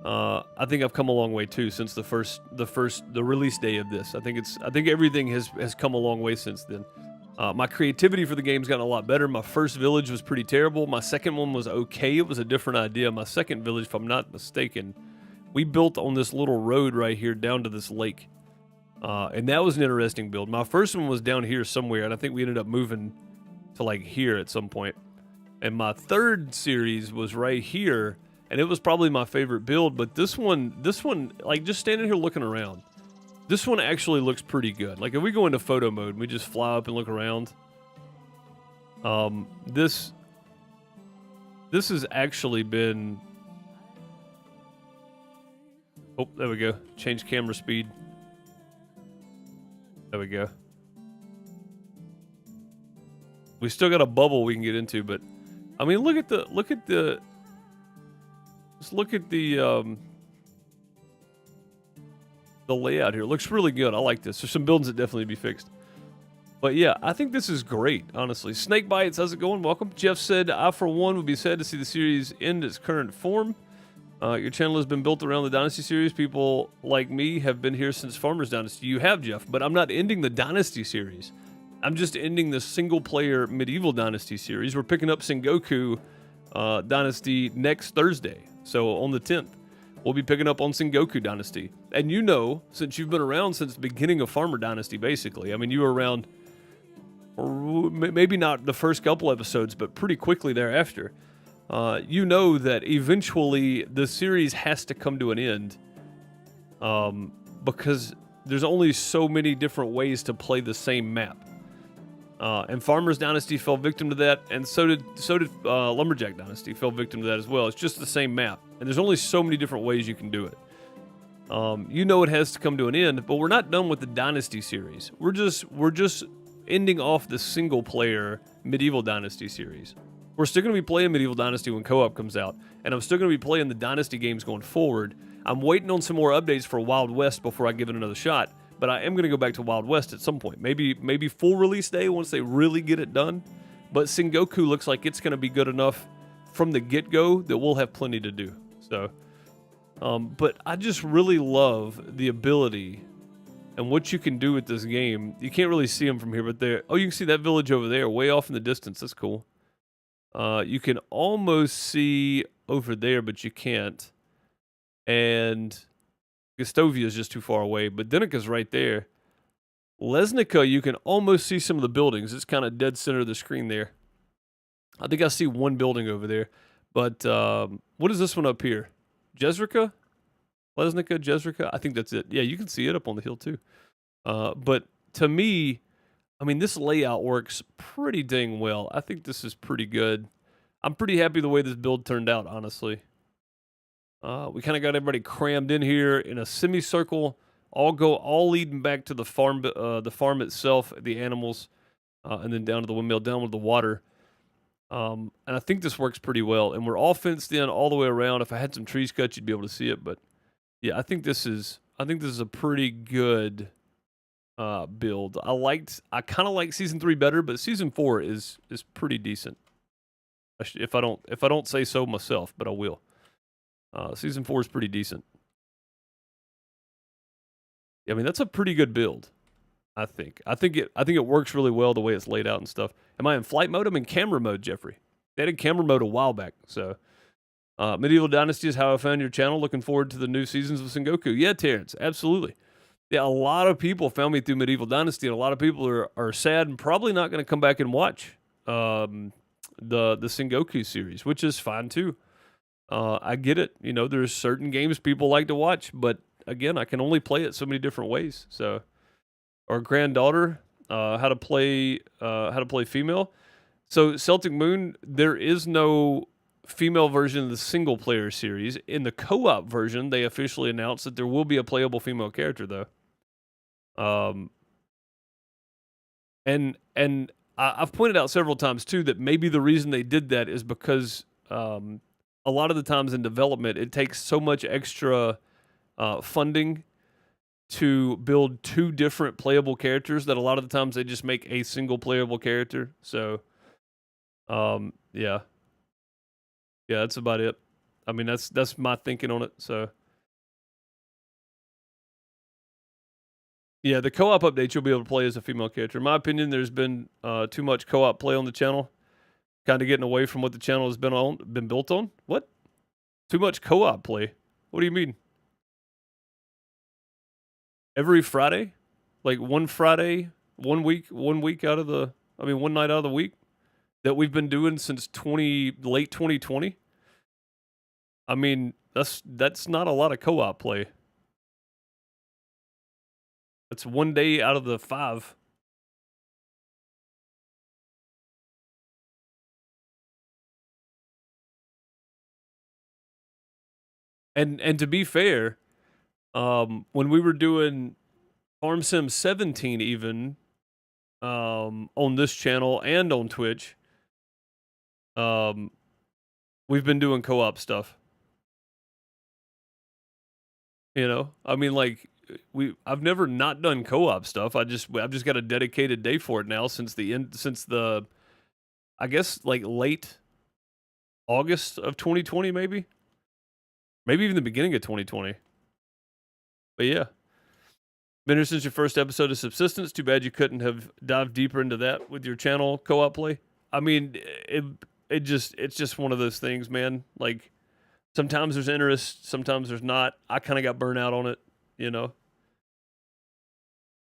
I think I've come a long way too since the release day of this. I think everything has come a long way since then. My creativity for the game's gotten a lot better. My first village was pretty terrible. My second one was okay. It was a different idea. My second village, if I'm not mistaken, we built on this little road right here down to this lake. And that was an interesting build. My first one was down here somewhere, and I think we ended up moving to like here at some point. And my third series was right here, and it was probably my favorite build. But this one, like just standing here looking around, this one actually looks pretty good. Like if we go into photo mode, and we just fly up and look around. This has actually been. Oh, there we go. Change camera speed. There we go. We still got a bubble we can get into, but I mean, look at the layout here. It looks really good. I like this. There's some buildings that definitely need to be fixed. But yeah, I think this is great, honestly. Snake Bites, how's it going? Welcome. Jeff said, I for one would be sad to see the series end its current form. Your channel has been built around the Dynasty series. People like me have been here since Farmer's Dynasty. You have, Jeff, but I'm not ending the Dynasty series. I'm just ending the single-player Medieval Dynasty series. We're picking up Sengoku Dynasty next Thursday. So on the 10th, we'll be picking up on Sengoku Dynasty. And you know, since you've been around since the beginning of Farmer Dynasty, basically. I mean, you were around, or maybe not the first couple episodes, but pretty quickly thereafter. You know that eventually the series has to come to an end because there's only so many different ways to play the same map. And Farmer's Dynasty fell victim to that, and so did Lumberjack Dynasty fell victim to that as well. It's just the same map, and there's only so many different ways you can do it. You know it has to come to an end, but we're not done with the Dynasty series. We're just ending off the single-player Medieval Dynasty series. We're still going to be playing Medieval Dynasty when co-op comes out, and I'm still going to be playing the Dynasty games going forward. I'm waiting on some more updates for Wild West before I give it another shot, but I am going to go back to Wild West at some point. Maybe full release day once they really get it done. But Sengoku looks like it's going to be good enough from the get-go that we'll have plenty to do. So, but I just really love the ability and what you can do with this game. You can't really see them from here, but there. Oh, you can see that village over there, way off in the distance. That's cool. You can almost see over there, but you can't. And Gustovia is just too far away, but Denica's right there. Lesnica, you can almost see some of the buildings. It's kind of dead center of the screen there. I think I see one building over there. But what is this one up here? Jezrika? Lesnica, Jezrika? I think that's it. Yeah, you can see it up on the hill too. But to me, I mean, this layout works pretty dang well. I think this is pretty good. I'm pretty happy the way this build turned out, honestly. We kind of got everybody crammed in here in a semicircle, all leading back to the farm itself, the animals, and then down to the windmill, down with the water. And I think this works pretty well. And we're all fenced in all the way around. If I had some trees cut, you'd be able to see it. But yeah, I think this is a pretty good build. I kind of like season 3 better, but season 4 is pretty decent. If I don't say so myself, but I will. Season 4 is pretty decent. I mean, that's a pretty good build. I think it works really well the way it's laid out and stuff. Am I in flight mode? I'm in camera mode, Jeffrey. They had camera mode a while back. So, Medieval Dynasty is how I found your channel. Looking forward to the new seasons of Sengoku. Yeah, Terrence, absolutely. Yeah, a lot of people found me through Medieval Dynasty, and a lot of people are sad and probably not going to come back and watch the Sengoku series, which is fine too. I get it. You know, there's certain games people like to watch, but again, I can only play it so many different ways. So, our granddaughter, how to play female. So, Celtic Moon, there is no female version of the single player series. In the co-op version, they officially announced that there will be a playable female character, though. And I've pointed out several times too that maybe the reason they did that is because a lot of the times in development, it takes so much extra funding to build 2 different playable characters that a lot of the times they just make a single playable character. So, yeah. Yeah, that's about it. I mean, that's my thinking on it, so. Yeah, the co-op update you'll be able to play as a female character. In my opinion, there's been too much co-op play on the channel, kind of getting away from what the channel has been built on. What? Too much co-op play? What do you mean? Every Friday? Like one Friday, one week out of the, I mean, one night out of the week that we've been doing since late 2020? I mean, that's not a lot of co-op play. That's one day out of the 5. And to be fair, when we were doing Farm Sim 17 even, on this channel and on Twitch, we've been doing co-op stuff. You know, I mean, like I've never not done co-op stuff. I've just got a dedicated day for it now since the I guess like late August of 2020, maybe even the beginning of 2020. But yeah, been here since your first episode of Subsistence. Too bad you couldn't have dived deeper into that with your channel co-op play. I mean, it's just one of those things, man. Like sometimes there's interest, sometimes there's not. I kind of got burnt out on it, you know.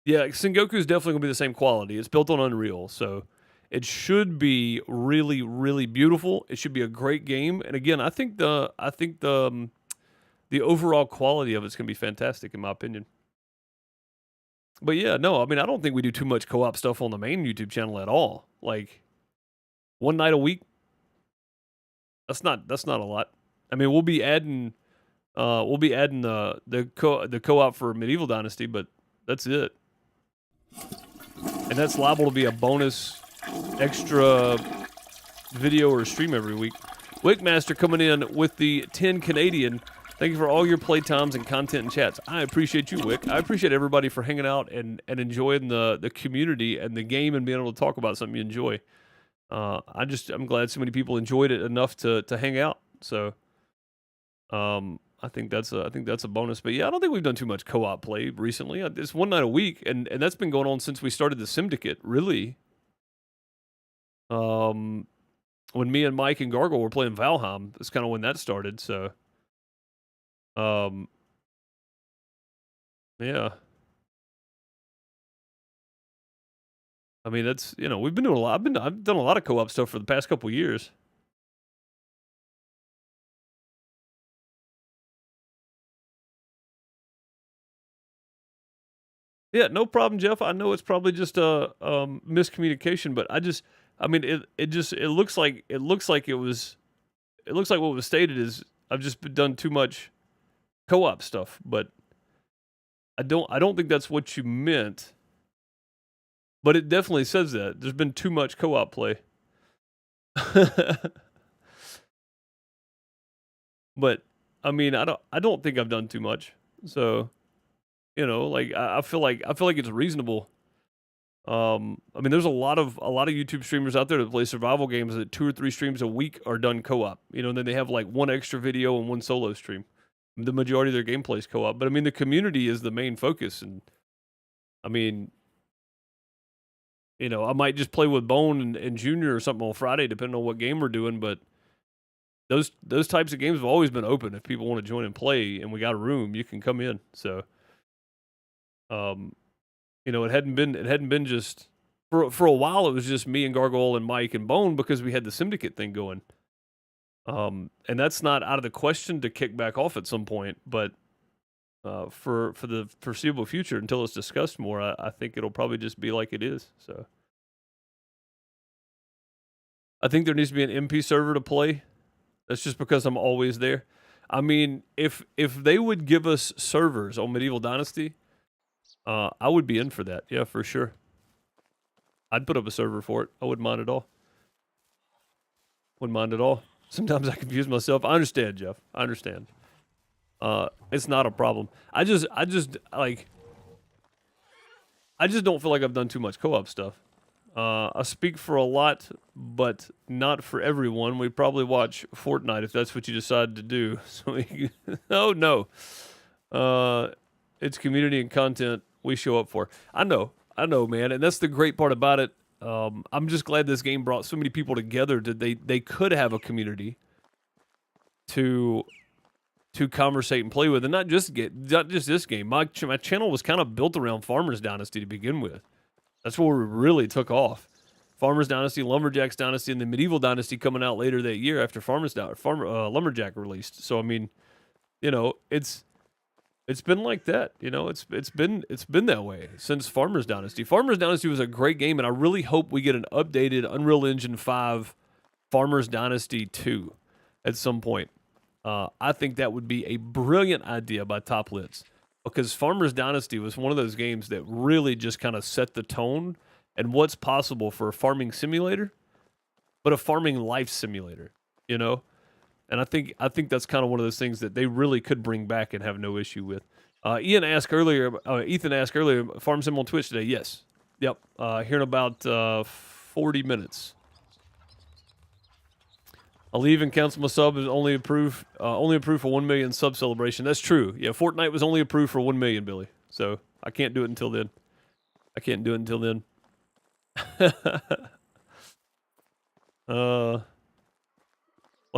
Yeah, Sengoku is definitely gonna be the same quality. It's built on Unreal, so it should be really, really beautiful. It should be a great game. And again, I think the overall quality of it's gonna be fantastic, in my opinion. But yeah, no, I mean, I don't think we do too much co-op stuff on the main YouTube channel at all. Like one night a week. That's not a lot. I mean, we'll be adding the co-op for Medieval Dynasty, but that's it. And that's liable to be a bonus extra video or stream every week. Wickmaster coming in with the 10 Canadian. Thank you for all your playtimes and content and chats. I appreciate you, Wick. I appreciate everybody for hanging out and enjoying the community and the game and being able to talk about something you enjoy. I'm glad so many people enjoyed it enough to hang out. So, I think that's a bonus. But yeah, I don't think we've done too much co-op play recently. It's one night a week, and that's been going on since we started the Syndicate. Really, when me and Mike and Gargle were playing Valheim, that's kind of when that started. So, yeah. I mean, that's, you know, we've been doing a lot. I've done a lot of co-op stuff for the past couple years. Yeah, no problem, Jeff. I know it's probably just a miscommunication, but I mean, it looks like what was stated is I've just done too much co-op stuff, but I don't think that's what you meant. But it definitely says that there's been too much co-op play. But I mean, I don't think I've done too much. So, you know, like I feel like it's reasonable. I mean, there's a lot of YouTube streamers out there that play survival games that 2 or 3 streams a week are done co-op. You know, and then they have like one extra video and one solo stream. The majority of their gameplay is co-op. But I mean, the community is the main focus, and I mean, you know, I might just play with Bone and Junior or something on Friday, depending on what game we're doing. But those types of games have always been open. If people want to join and play, and we got a room, you can come in. So, you know, it hadn't been just for a while. It was just me and Gargoyle and Mike and Bone because we had the Syndicate thing going. And that's not out of the question to kick back off at some point, but for the foreseeable future, until it's discussed more, I think it'll probably just be like it is. So I think there needs to be an MP server to play. That's just because I'm always there. I mean, if they would give us servers on Medieval Dynasty, I would be in for that. Yeah, for sure. I'd put up a server for it. I wouldn't mind at all. Wouldn't mind at all. Sometimes I confuse myself. I understand, Jeff. I understand. It's not a problem. I just don't feel like I've done too much co-op stuff. I speak for a lot, but not for everyone. We probably watch Fortnite if that's what you decide to do. So oh no, it's community and content we show up for. I know, man, and that's the great part about it. I'm just glad this game brought so many people together that they could have a community to conversate and play with, and not just this game. My channel was kind of built around Farmer's Dynasty to begin with. That's where we really took off. Farmer's Dynasty, Lumberjack's Dynasty, and the Medieval Dynasty coming out later that year after Lumberjack released. So I mean, you know, it's been like that. You know, it's been that way since Farmer's Dynasty. Farmer's Dynasty was a great game, and I really hope we get an updated Unreal Engine 5 Farmer's Dynasty 2 at some point. I think that would be a brilliant idea by Toplitz, because Farmer's Dynasty was one of those games that really just kind of set the tone and what's possible for a farming simulator, but a farming life simulator, you know? And I think that's kind of one of those things that they really could bring back and have no issue with. Ethan asked earlier, Farm Sim on Twitch today. Yes. Yep. Here in about 40 minutes. I'll leave and cancel my sub is only approved for 1 million sub celebration. That's true. Yeah, Fortnite was only approved for 1 million, Billy. So I can't do it until then. Let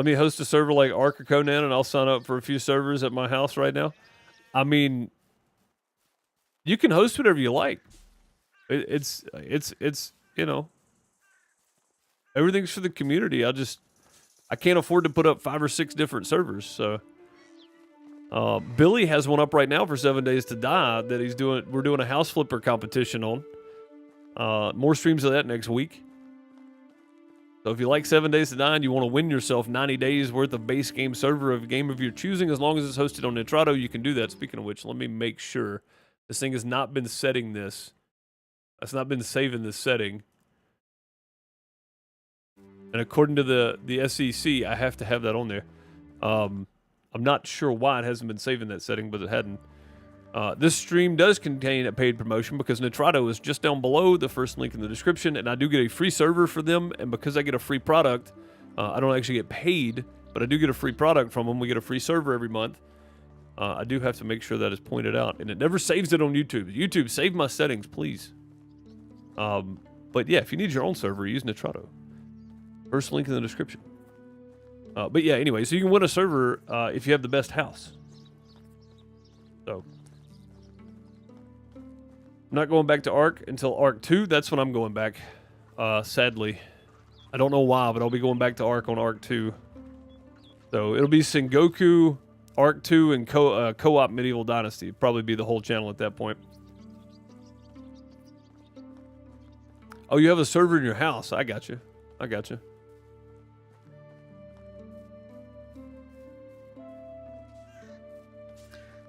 me host a server like Ark or Conan, and I'll sign up for a few servers at my house right now. I mean, you can host whatever you like. It's you know, everything's for the community. I can't afford to put up 5 or 6 different servers, so Billy has one up right now for 7 Days to Die that we're doing a house flipper competition on. More streams of that next week. So if you like 7 Days to Die and you want to win yourself 90 days worth of base game server of a game of your choosing, as long as it's hosted on Nitrado, you can do that. Speaking of which, let me make sure this thing has not been setting this. It's not been saving this setting. And according to the SEC, I have to have that on there. I'm not sure why it hasn't been saving that setting, but it hadn't. This stream does contain a paid promotion because Nitrado is just down below, the first link in the description, and I do get a free server for them, and because I get a free product, I don't actually get paid, but I do get a free product from them. We get a free server every month. I do have to make sure that is pointed out, and it never saves it on YouTube. YouTube, save my settings, please. But yeah, if you need your own server, use Nitrado. First link in the description. But yeah, anyway, so you can win a server if you have the best house. So, I'm not going back to Ark until Ark 2. That's when I'm going back, sadly. I don't know why, but I'll be going back to Ark on Ark 2. So, it'll be Sengoku, Ark 2, and Co-op Medieval Dynasty. It'll probably be the whole channel at that point. Oh, you have a server in your house. I got you.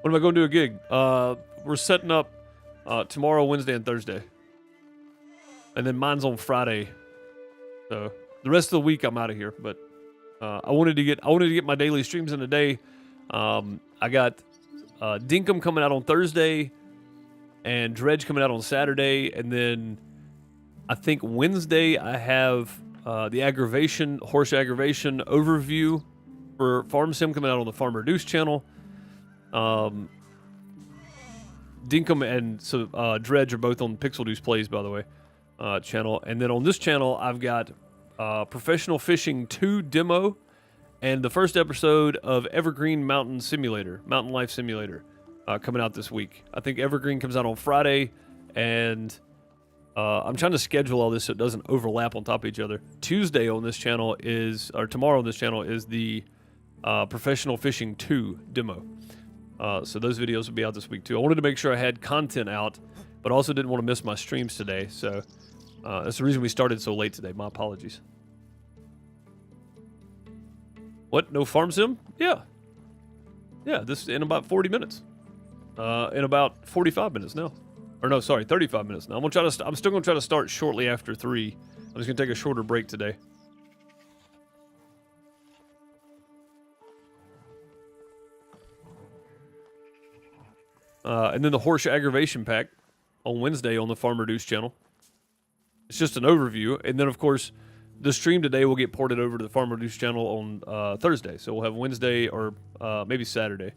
When am I going to do a gig? We're setting up tomorrow, Wednesday, and Thursday. And then mine's on Friday. So the rest of the week I'm out of here. But I wanted to get my daily streams in a day. I got Dinkum coming out on Thursday and Dredge coming out on Saturday, and then I think Wednesday I have the horse aggravation overview for Farm Sim coming out on the FarmerDeuce channel. Dinkum and Dredge are both on PixelDeucePlays, by the way, channel. And then on this channel, I've got Professional Fishing 2 demo and the first episode of Evergreen Mountain Life Simulator, coming out this week. I think Evergreen comes out on Friday, and I'm trying to schedule all this so it doesn't overlap on top of each other. Tomorrow on this channel is the Professional Fishing 2 demo. So those videos will be out this week too. I wanted to make sure I had content out, but also didn't want to miss my streams today. So that's the reason we started so late today. My apologies. What? No Farm Sim? Yeah. Yeah, this is in about 40 minutes. In about 45 minutes now. Or no, sorry, 35 minutes now. I'm still going to try to start shortly after 3. I'm just going to take a shorter break today. And then the Horse Aggravation Pack on Wednesday on the FarmerDeuce channel. It's just an overview. And then, of course, the stream today will get ported over to the FarmerDeuce channel on Thursday. So we'll have Wednesday or maybe Saturday.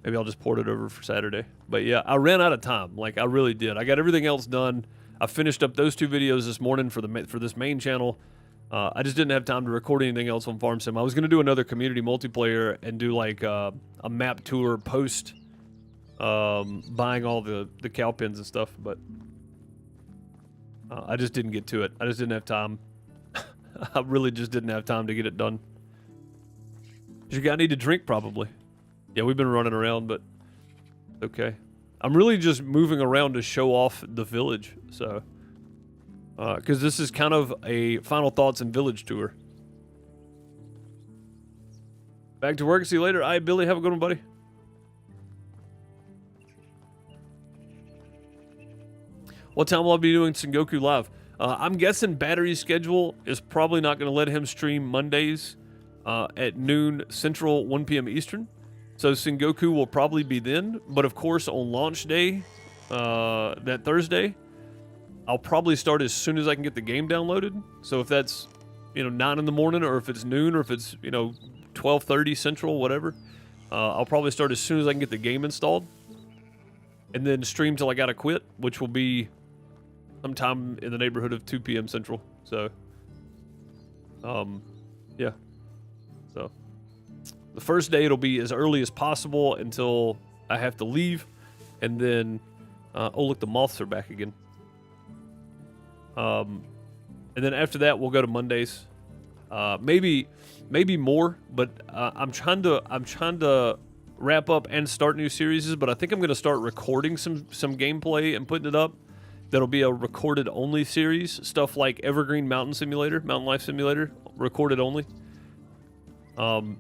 Maybe I'll just port it over for Saturday. But yeah, I ran out of time. Like, I really did. I got everything else done. I finished up those 2 videos this morning for this main channel. I just didn't have time to record anything else on Farm Sim. I was going to do another community multiplayer and do like a map tour post buying all the cow pens and stuff, but I just didn't get to it. I just didn't have time. I really just didn't have time to get it done. You guys need to drink, probably. Yeah, we've been running around, but okay. I'm really just moving around to show off the village, so... because this is kind of a final thoughts and village tour. Back to work. See you later. All right, Billy. Have a good one, buddy. What time will I be doing Sengoku Live? I'm guessing Battery's schedule is probably not going to let him stream Mondays at noon Central, 1 p.m. Eastern. So Sengoku will probably be then. But of course, on launch day, that Thursday, I'll probably start as soon as I can get the game downloaded. So if that's, 9 in the morning, or if it's noon, or if it's, 12:30 Central, whatever, I'll probably start as soon as I can get the game installed. And then stream till I gotta quit, which will be sometime in the neighborhood of 2 p.m. Central. So, yeah. So, the first day it'll be as early as possible until I have to leave. And then, oh look, the moths are back again. And then after that, we'll go to Mondays. Maybe more, but I'm trying to wrap up and start new series. But I think I'm going to start recording some gameplay and putting it up. That'll be a recorded only series. Stuff like Evergreen Mountain Life Simulator, recorded only.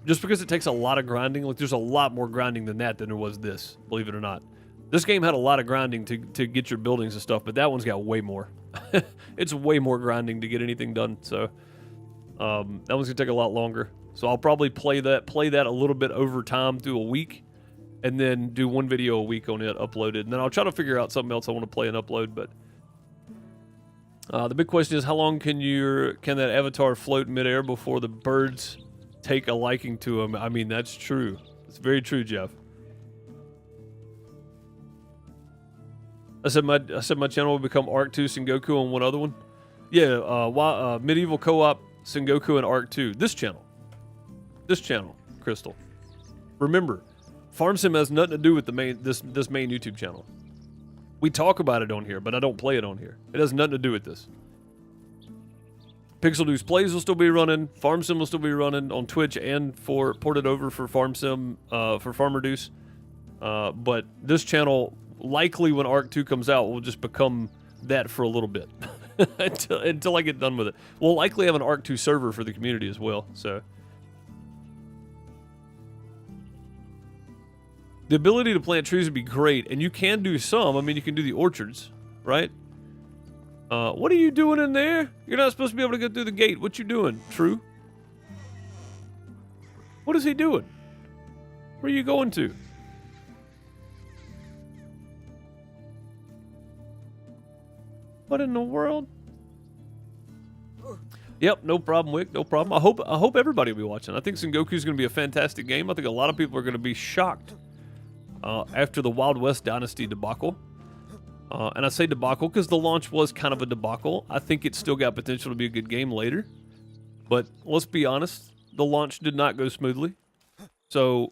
Just because it takes a lot of grinding. Like, there's a lot more grinding than that than there was this, believe it or not. This game had a lot of grinding to get your buildings and stuff, but that one's got way more. It's way more grinding to get anything done, so that one's gonna take a lot longer. So I'll probably play that a little bit over time through a week, and then do 1 video a week on it uploaded, and then I'll try to figure out something else I want to play and upload. But the big question is, how long can that avatar float in midair before the birds take a liking to him? I mean, that's true. It's very true, Jeff. I said my channel will become Arc 2 Sengoku and one other one. Yeah, Medieval Co-op Sengoku and Arc 2. This channel, Crystal. Remember, Farm Sim has nothing to do with this main YouTube channel. We talk about it on here, but I don't play it on here. It has nothing to do with this. PixelDeucePlays will still be running. Farm Sim will still be running on Twitch and ported over for Farm Sim for FarmerDeuce. But this channel, likely when Arc 2 comes out, will just become that for a little bit. until I get done with it. We'll likely have an Arc 2 server for the community as well, so. The ability to plant trees would be great, and you can do some. I mean, you can do the orchards, right? What are you doing in there? You're not supposed to be able to get through the gate. What you doing, True? What is he doing? Where are you going to? What in the world? Yep, no problem, Wick. No problem. I hope everybody will be watching. I think Sengoku is going to be a fantastic game. I think a lot of people are going to be shocked after the Wild West Dynasty debacle. And I say debacle because the launch was kind of a debacle. I think it's still got potential to be a good game later. But let's be honest, the launch did not go smoothly. So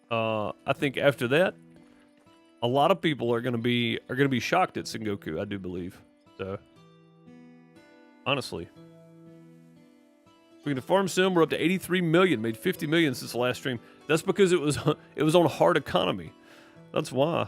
I think after that, a lot of people are going to be shocked at Sengoku, I do believe. So honestly, speaking of Farm Sim, we're up to 83 million, made 50 million since the last stream. That's because it was on hard economy. That's why.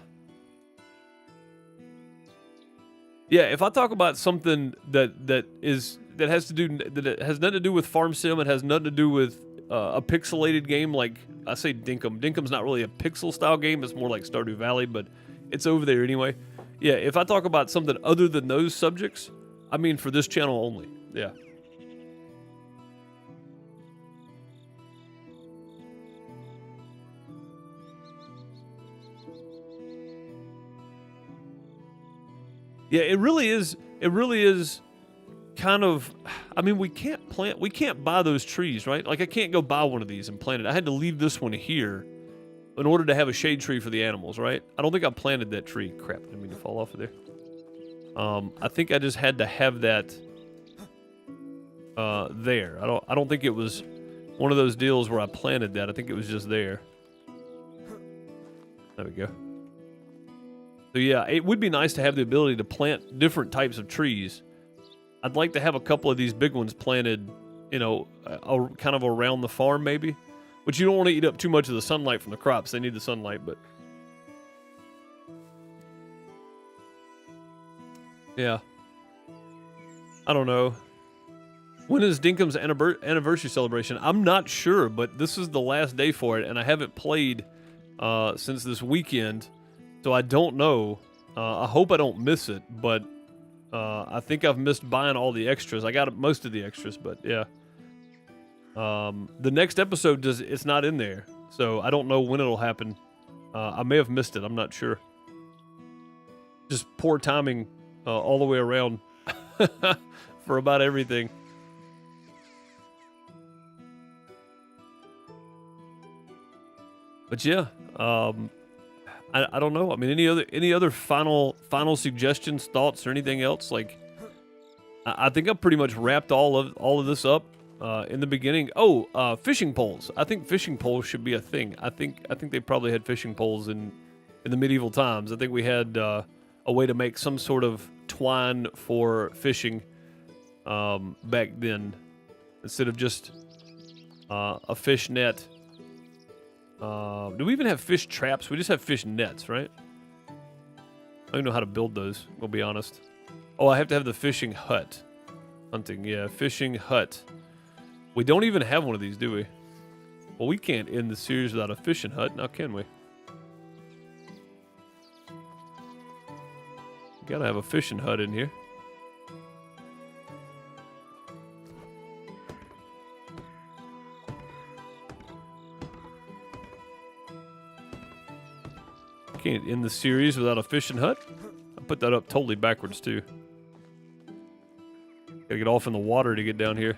Yeah, if I talk about something that has nothing to do with Farm Sim, it has nothing to do with a pixelated game, like I say Dinkum. Dinkum's not really a pixel style game, it's more like Stardew Valley, but it's over there anyway. Yeah, if I talk about something other than those subjects, I mean for this channel only. Yeah. Yeah, it really is. It really is kind of, I mean, we can't buy those trees, right? Like, I can't go buy one of these and plant it. I had to leave this one here in order to have a shade tree for the animals, right? I don't think I planted that tree. Crap, I didn't mean to fall off of there. I think I just had to have that there. I don't think it was one of those deals where I planted that. I think it was just there. There we go. So yeah, it would be nice to have the ability to plant different types of trees. I'd like to have a couple of these big ones planted, you know, kind of around the farm maybe. But you don't want to eat up too much of the sunlight from the crops. They need the sunlight, but... yeah. I don't know. When is Dinkum's anniversary celebration? I'm not sure, but this is the last day for it, and I haven't played since this weekend, so I don't know. I hope I don't miss it, but I think I've missed buying all the extras. I got most of the extras, but yeah. The next episode, it's not in there, so I don't know when it'll happen. I may have missed it. I'm not sure. Just poor timing all the way around for about everything. But yeah, I don't know. I mean, any other final suggestions, thoughts, or anything else? Like, I think I've pretty much wrapped all of this up in the beginning. Oh, fishing poles. I think fishing poles should be a thing. I think they probably had fishing poles in the medieval times. I think we had a way to make some sort of twine for fishing back then, instead of just a fish net. Do we even have fish traps? We just have fish nets, right? I don't even know how to build those, I'll be honest. Oh, I have to have the fishing hut. Hunting, yeah, fishing hut. We don't even have one of these, do we? Well, we can't end the series without a fishing hut, now can we? Gotta have a fishing hut in here. Can't end the series without a fishing hut. I put that up totally backwards too. Gotta get off in the water to get down here.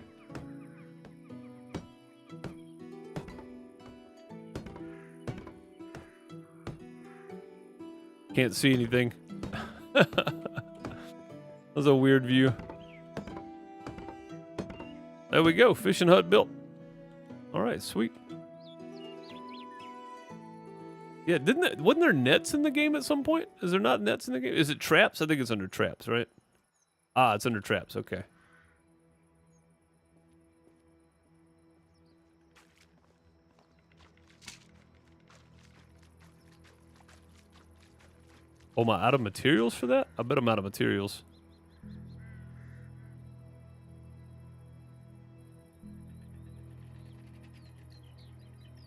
Can't see anything. That was a weird view. There we go, fishing hut built. All right, sweet. Yeah, wasn't there nets in the game at some point? Is there not nets in the game? Is it traps? I think it's under traps, right? Ah, it's under traps, okay. Oh, am I out of materials for that? I bet I'm out of materials.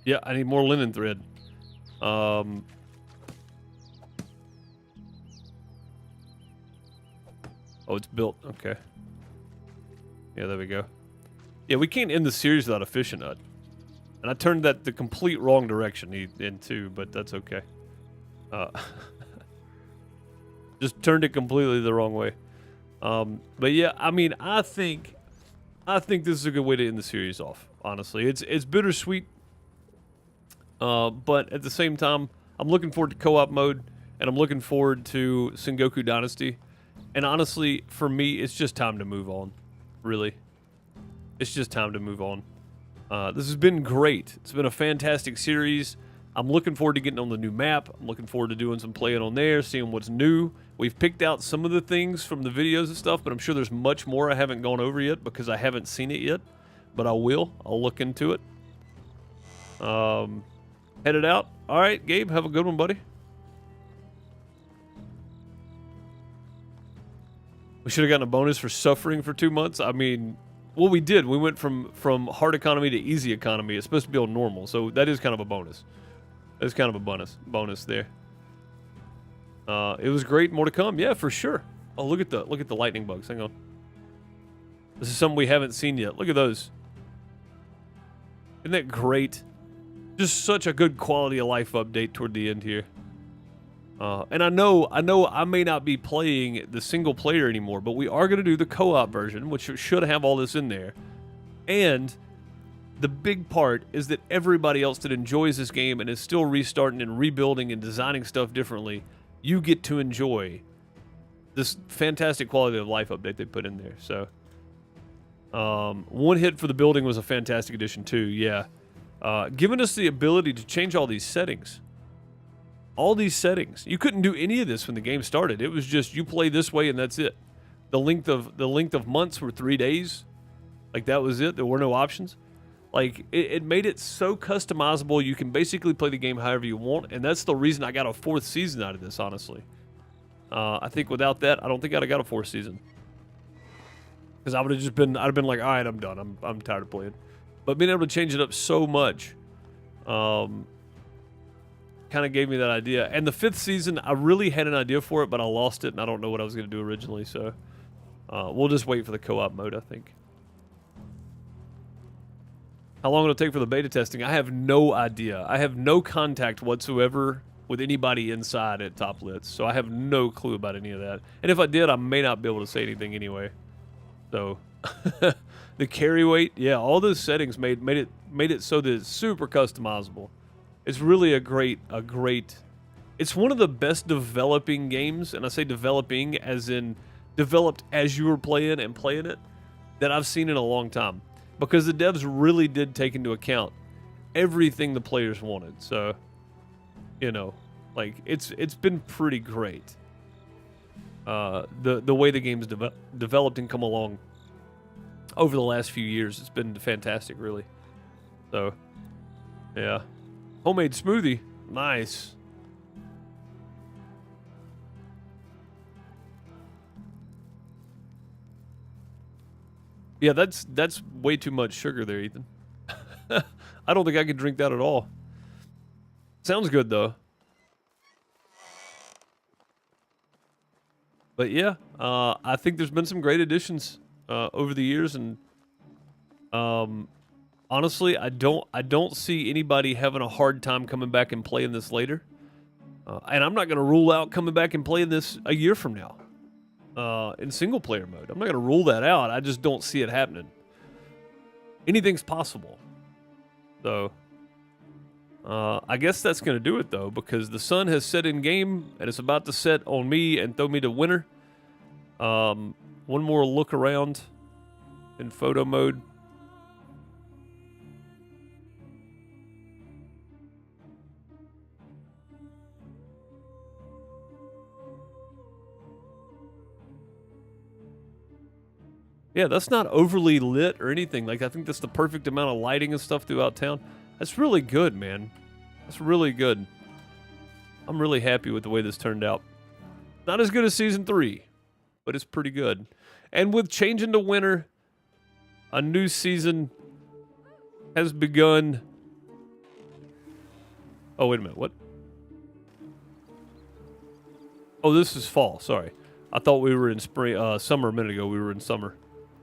Yeah, I need more linen thread. Oh, it's built. Okay. Yeah, there we go. Yeah, we can't end the series without a fishing hut. And I turned that the complete wrong direction in too, but that's okay. Just turned it completely the wrong way. But yeah, I mean, I think this is a good way to end the series off, honestly. It's bittersweet. But at the same time, I'm looking forward to co-op mode, and I'm looking forward to Sengoku Dynasty. And honestly, for me, it's just time to move on. Really. It's just time to move on. This has been great. It's been a fantastic series. I'm looking forward to getting on the new map. I'm looking forward to doing some playing on there, seeing what's new. We've picked out some of the things from the videos and stuff, but I'm sure there's much more I haven't gone over yet because I haven't seen it yet. But I will. I'll look into it. Headed out. All right, Gabe, have a good one, buddy. We should have gotten a bonus for suffering for 2 months. I mean, well, we did. We went from hard economy to easy economy. It's supposed to be on normal, so that is kind of a bonus. That's kind of a bonus there. It was great. More to come. Yeah, for sure. Oh, look at the lightning bugs. Hang on. This is something we haven't seen yet. Look at those. Isn't that great? Just such a good quality of life update toward the end here. And I know I may not be playing the single player anymore, but we are going to do the co-op version, which should have all this in there. And the big part is that everybody else that enjoys this game and is still restarting and rebuilding and designing stuff differently, you get to enjoy this fantastic quality of life update they put in there. So, one hit for the building was a fantastic addition too. Yeah, giving us the ability to change all these settings. All these settings. You couldn't do any of this when the game started. It was just you play this way and that's it. The length of months were 3 days. Like that was it. There were no options. Like it made it so customizable. You can basically play the game however you want, and that's the reason I got a 4th season out of this. Honestly, I think without that, I don't think I'd have got a 4th season. Because I'd have been like, all right, I'm done. I'm tired of playing. But being able to change it up so much, kind of gave me that idea. And the 5th season, I really had an idea for it, but I lost it, and I don't know what I was going to do originally. So we'll just wait for the co-op mode, I think. How long it'll take for the beta testing, I have no idea. I have no contact whatsoever with anybody inside at Top Lits, so I have no clue about any of that. And if I did, I may not be able to say anything anyway. So, the carry weight, yeah, all those settings made it so that it's super customizable. It's really a great. It's one of the best developing games, and I say developing as in developed as you were playing and playing it, that I've seen in a long time. Because the devs really did take into account everything the players wanted. So, you know, like it's been pretty great. The way the game's developed and come along over the last few years, it's been fantastic, really. So, yeah, homemade smoothie, nice. Yeah, that's way too much sugar there, Ethan. I don't think I could drink that at all. Sounds good, though. But yeah, I think there's been some great additions over the years, and honestly, I don't see anybody having a hard time coming back and playing this later. And I'm not going to rule out coming back and playing this a year from now. In single player mode. I'm not going to rule that out. I just don't see it happening. Anything's possible. So, I guess that's going to do it, though, because the sun has set in game, and it's about to set on me and throw me to winter. One more look around in photo mode. Yeah, that's not overly lit or anything. Like, I think that's the perfect amount of lighting and stuff throughout town. That's really good, man. That's really good. I'm really happy with the way this turned out. Not as good as Season 3, but it's pretty good. And with changing to winter, a new season has begun. Oh, wait a minute. What? Oh, this is fall. Sorry. I thought we were in spring, summer a minute ago. We were in summer.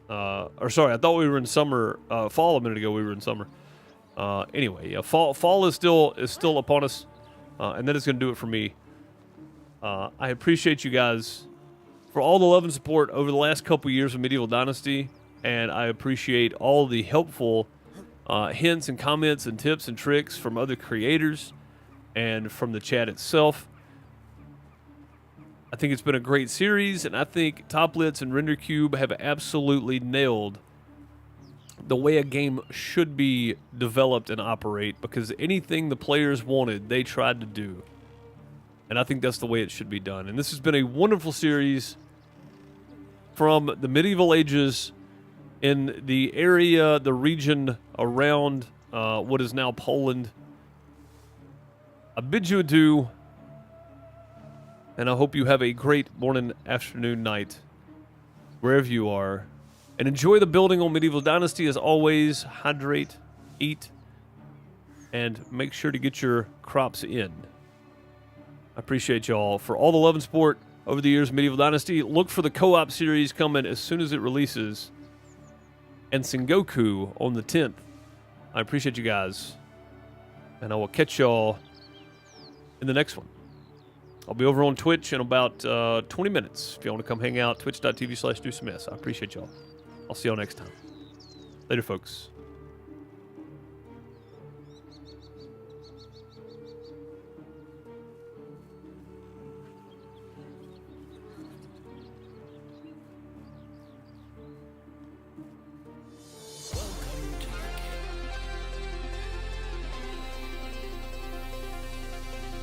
Or sorry, I thought we were in summer, fall a minute ago, we were in summer. Anyway, yeah, fall is still upon us, and that is going to do it for me. I appreciate you guys for all the love and support over the last couple years of Medieval Dynasty, and I appreciate all the helpful hints and comments and tips and tricks from other creators and from the chat itself. I think it's been a great series, and I think Toplitz and RenderCube have absolutely nailed the way a game should be developed and operate, because anything the players wanted, they tried to do. And I think that's the way it should be done. And this has been a wonderful series from the medieval ages in the area, the region around what is now Poland. I bid you adieu. And I hope you have a great morning, afternoon, night, wherever you are. And enjoy the building on Medieval Dynasty as always. Hydrate, eat, and make sure to get your crops in. I appreciate y'all for all the love and support over the years of Medieval Dynasty. Look for the co-op series coming as soon as it releases. And Sengoku on the 10th. I appreciate you guys. And I will catch y'all in the next one. I'll be over on Twitch in about 20 minutes. If you want to come hang out, twitch.tv/DeuceMS. I appreciate y'all. I'll see y'all next time. Later, folks.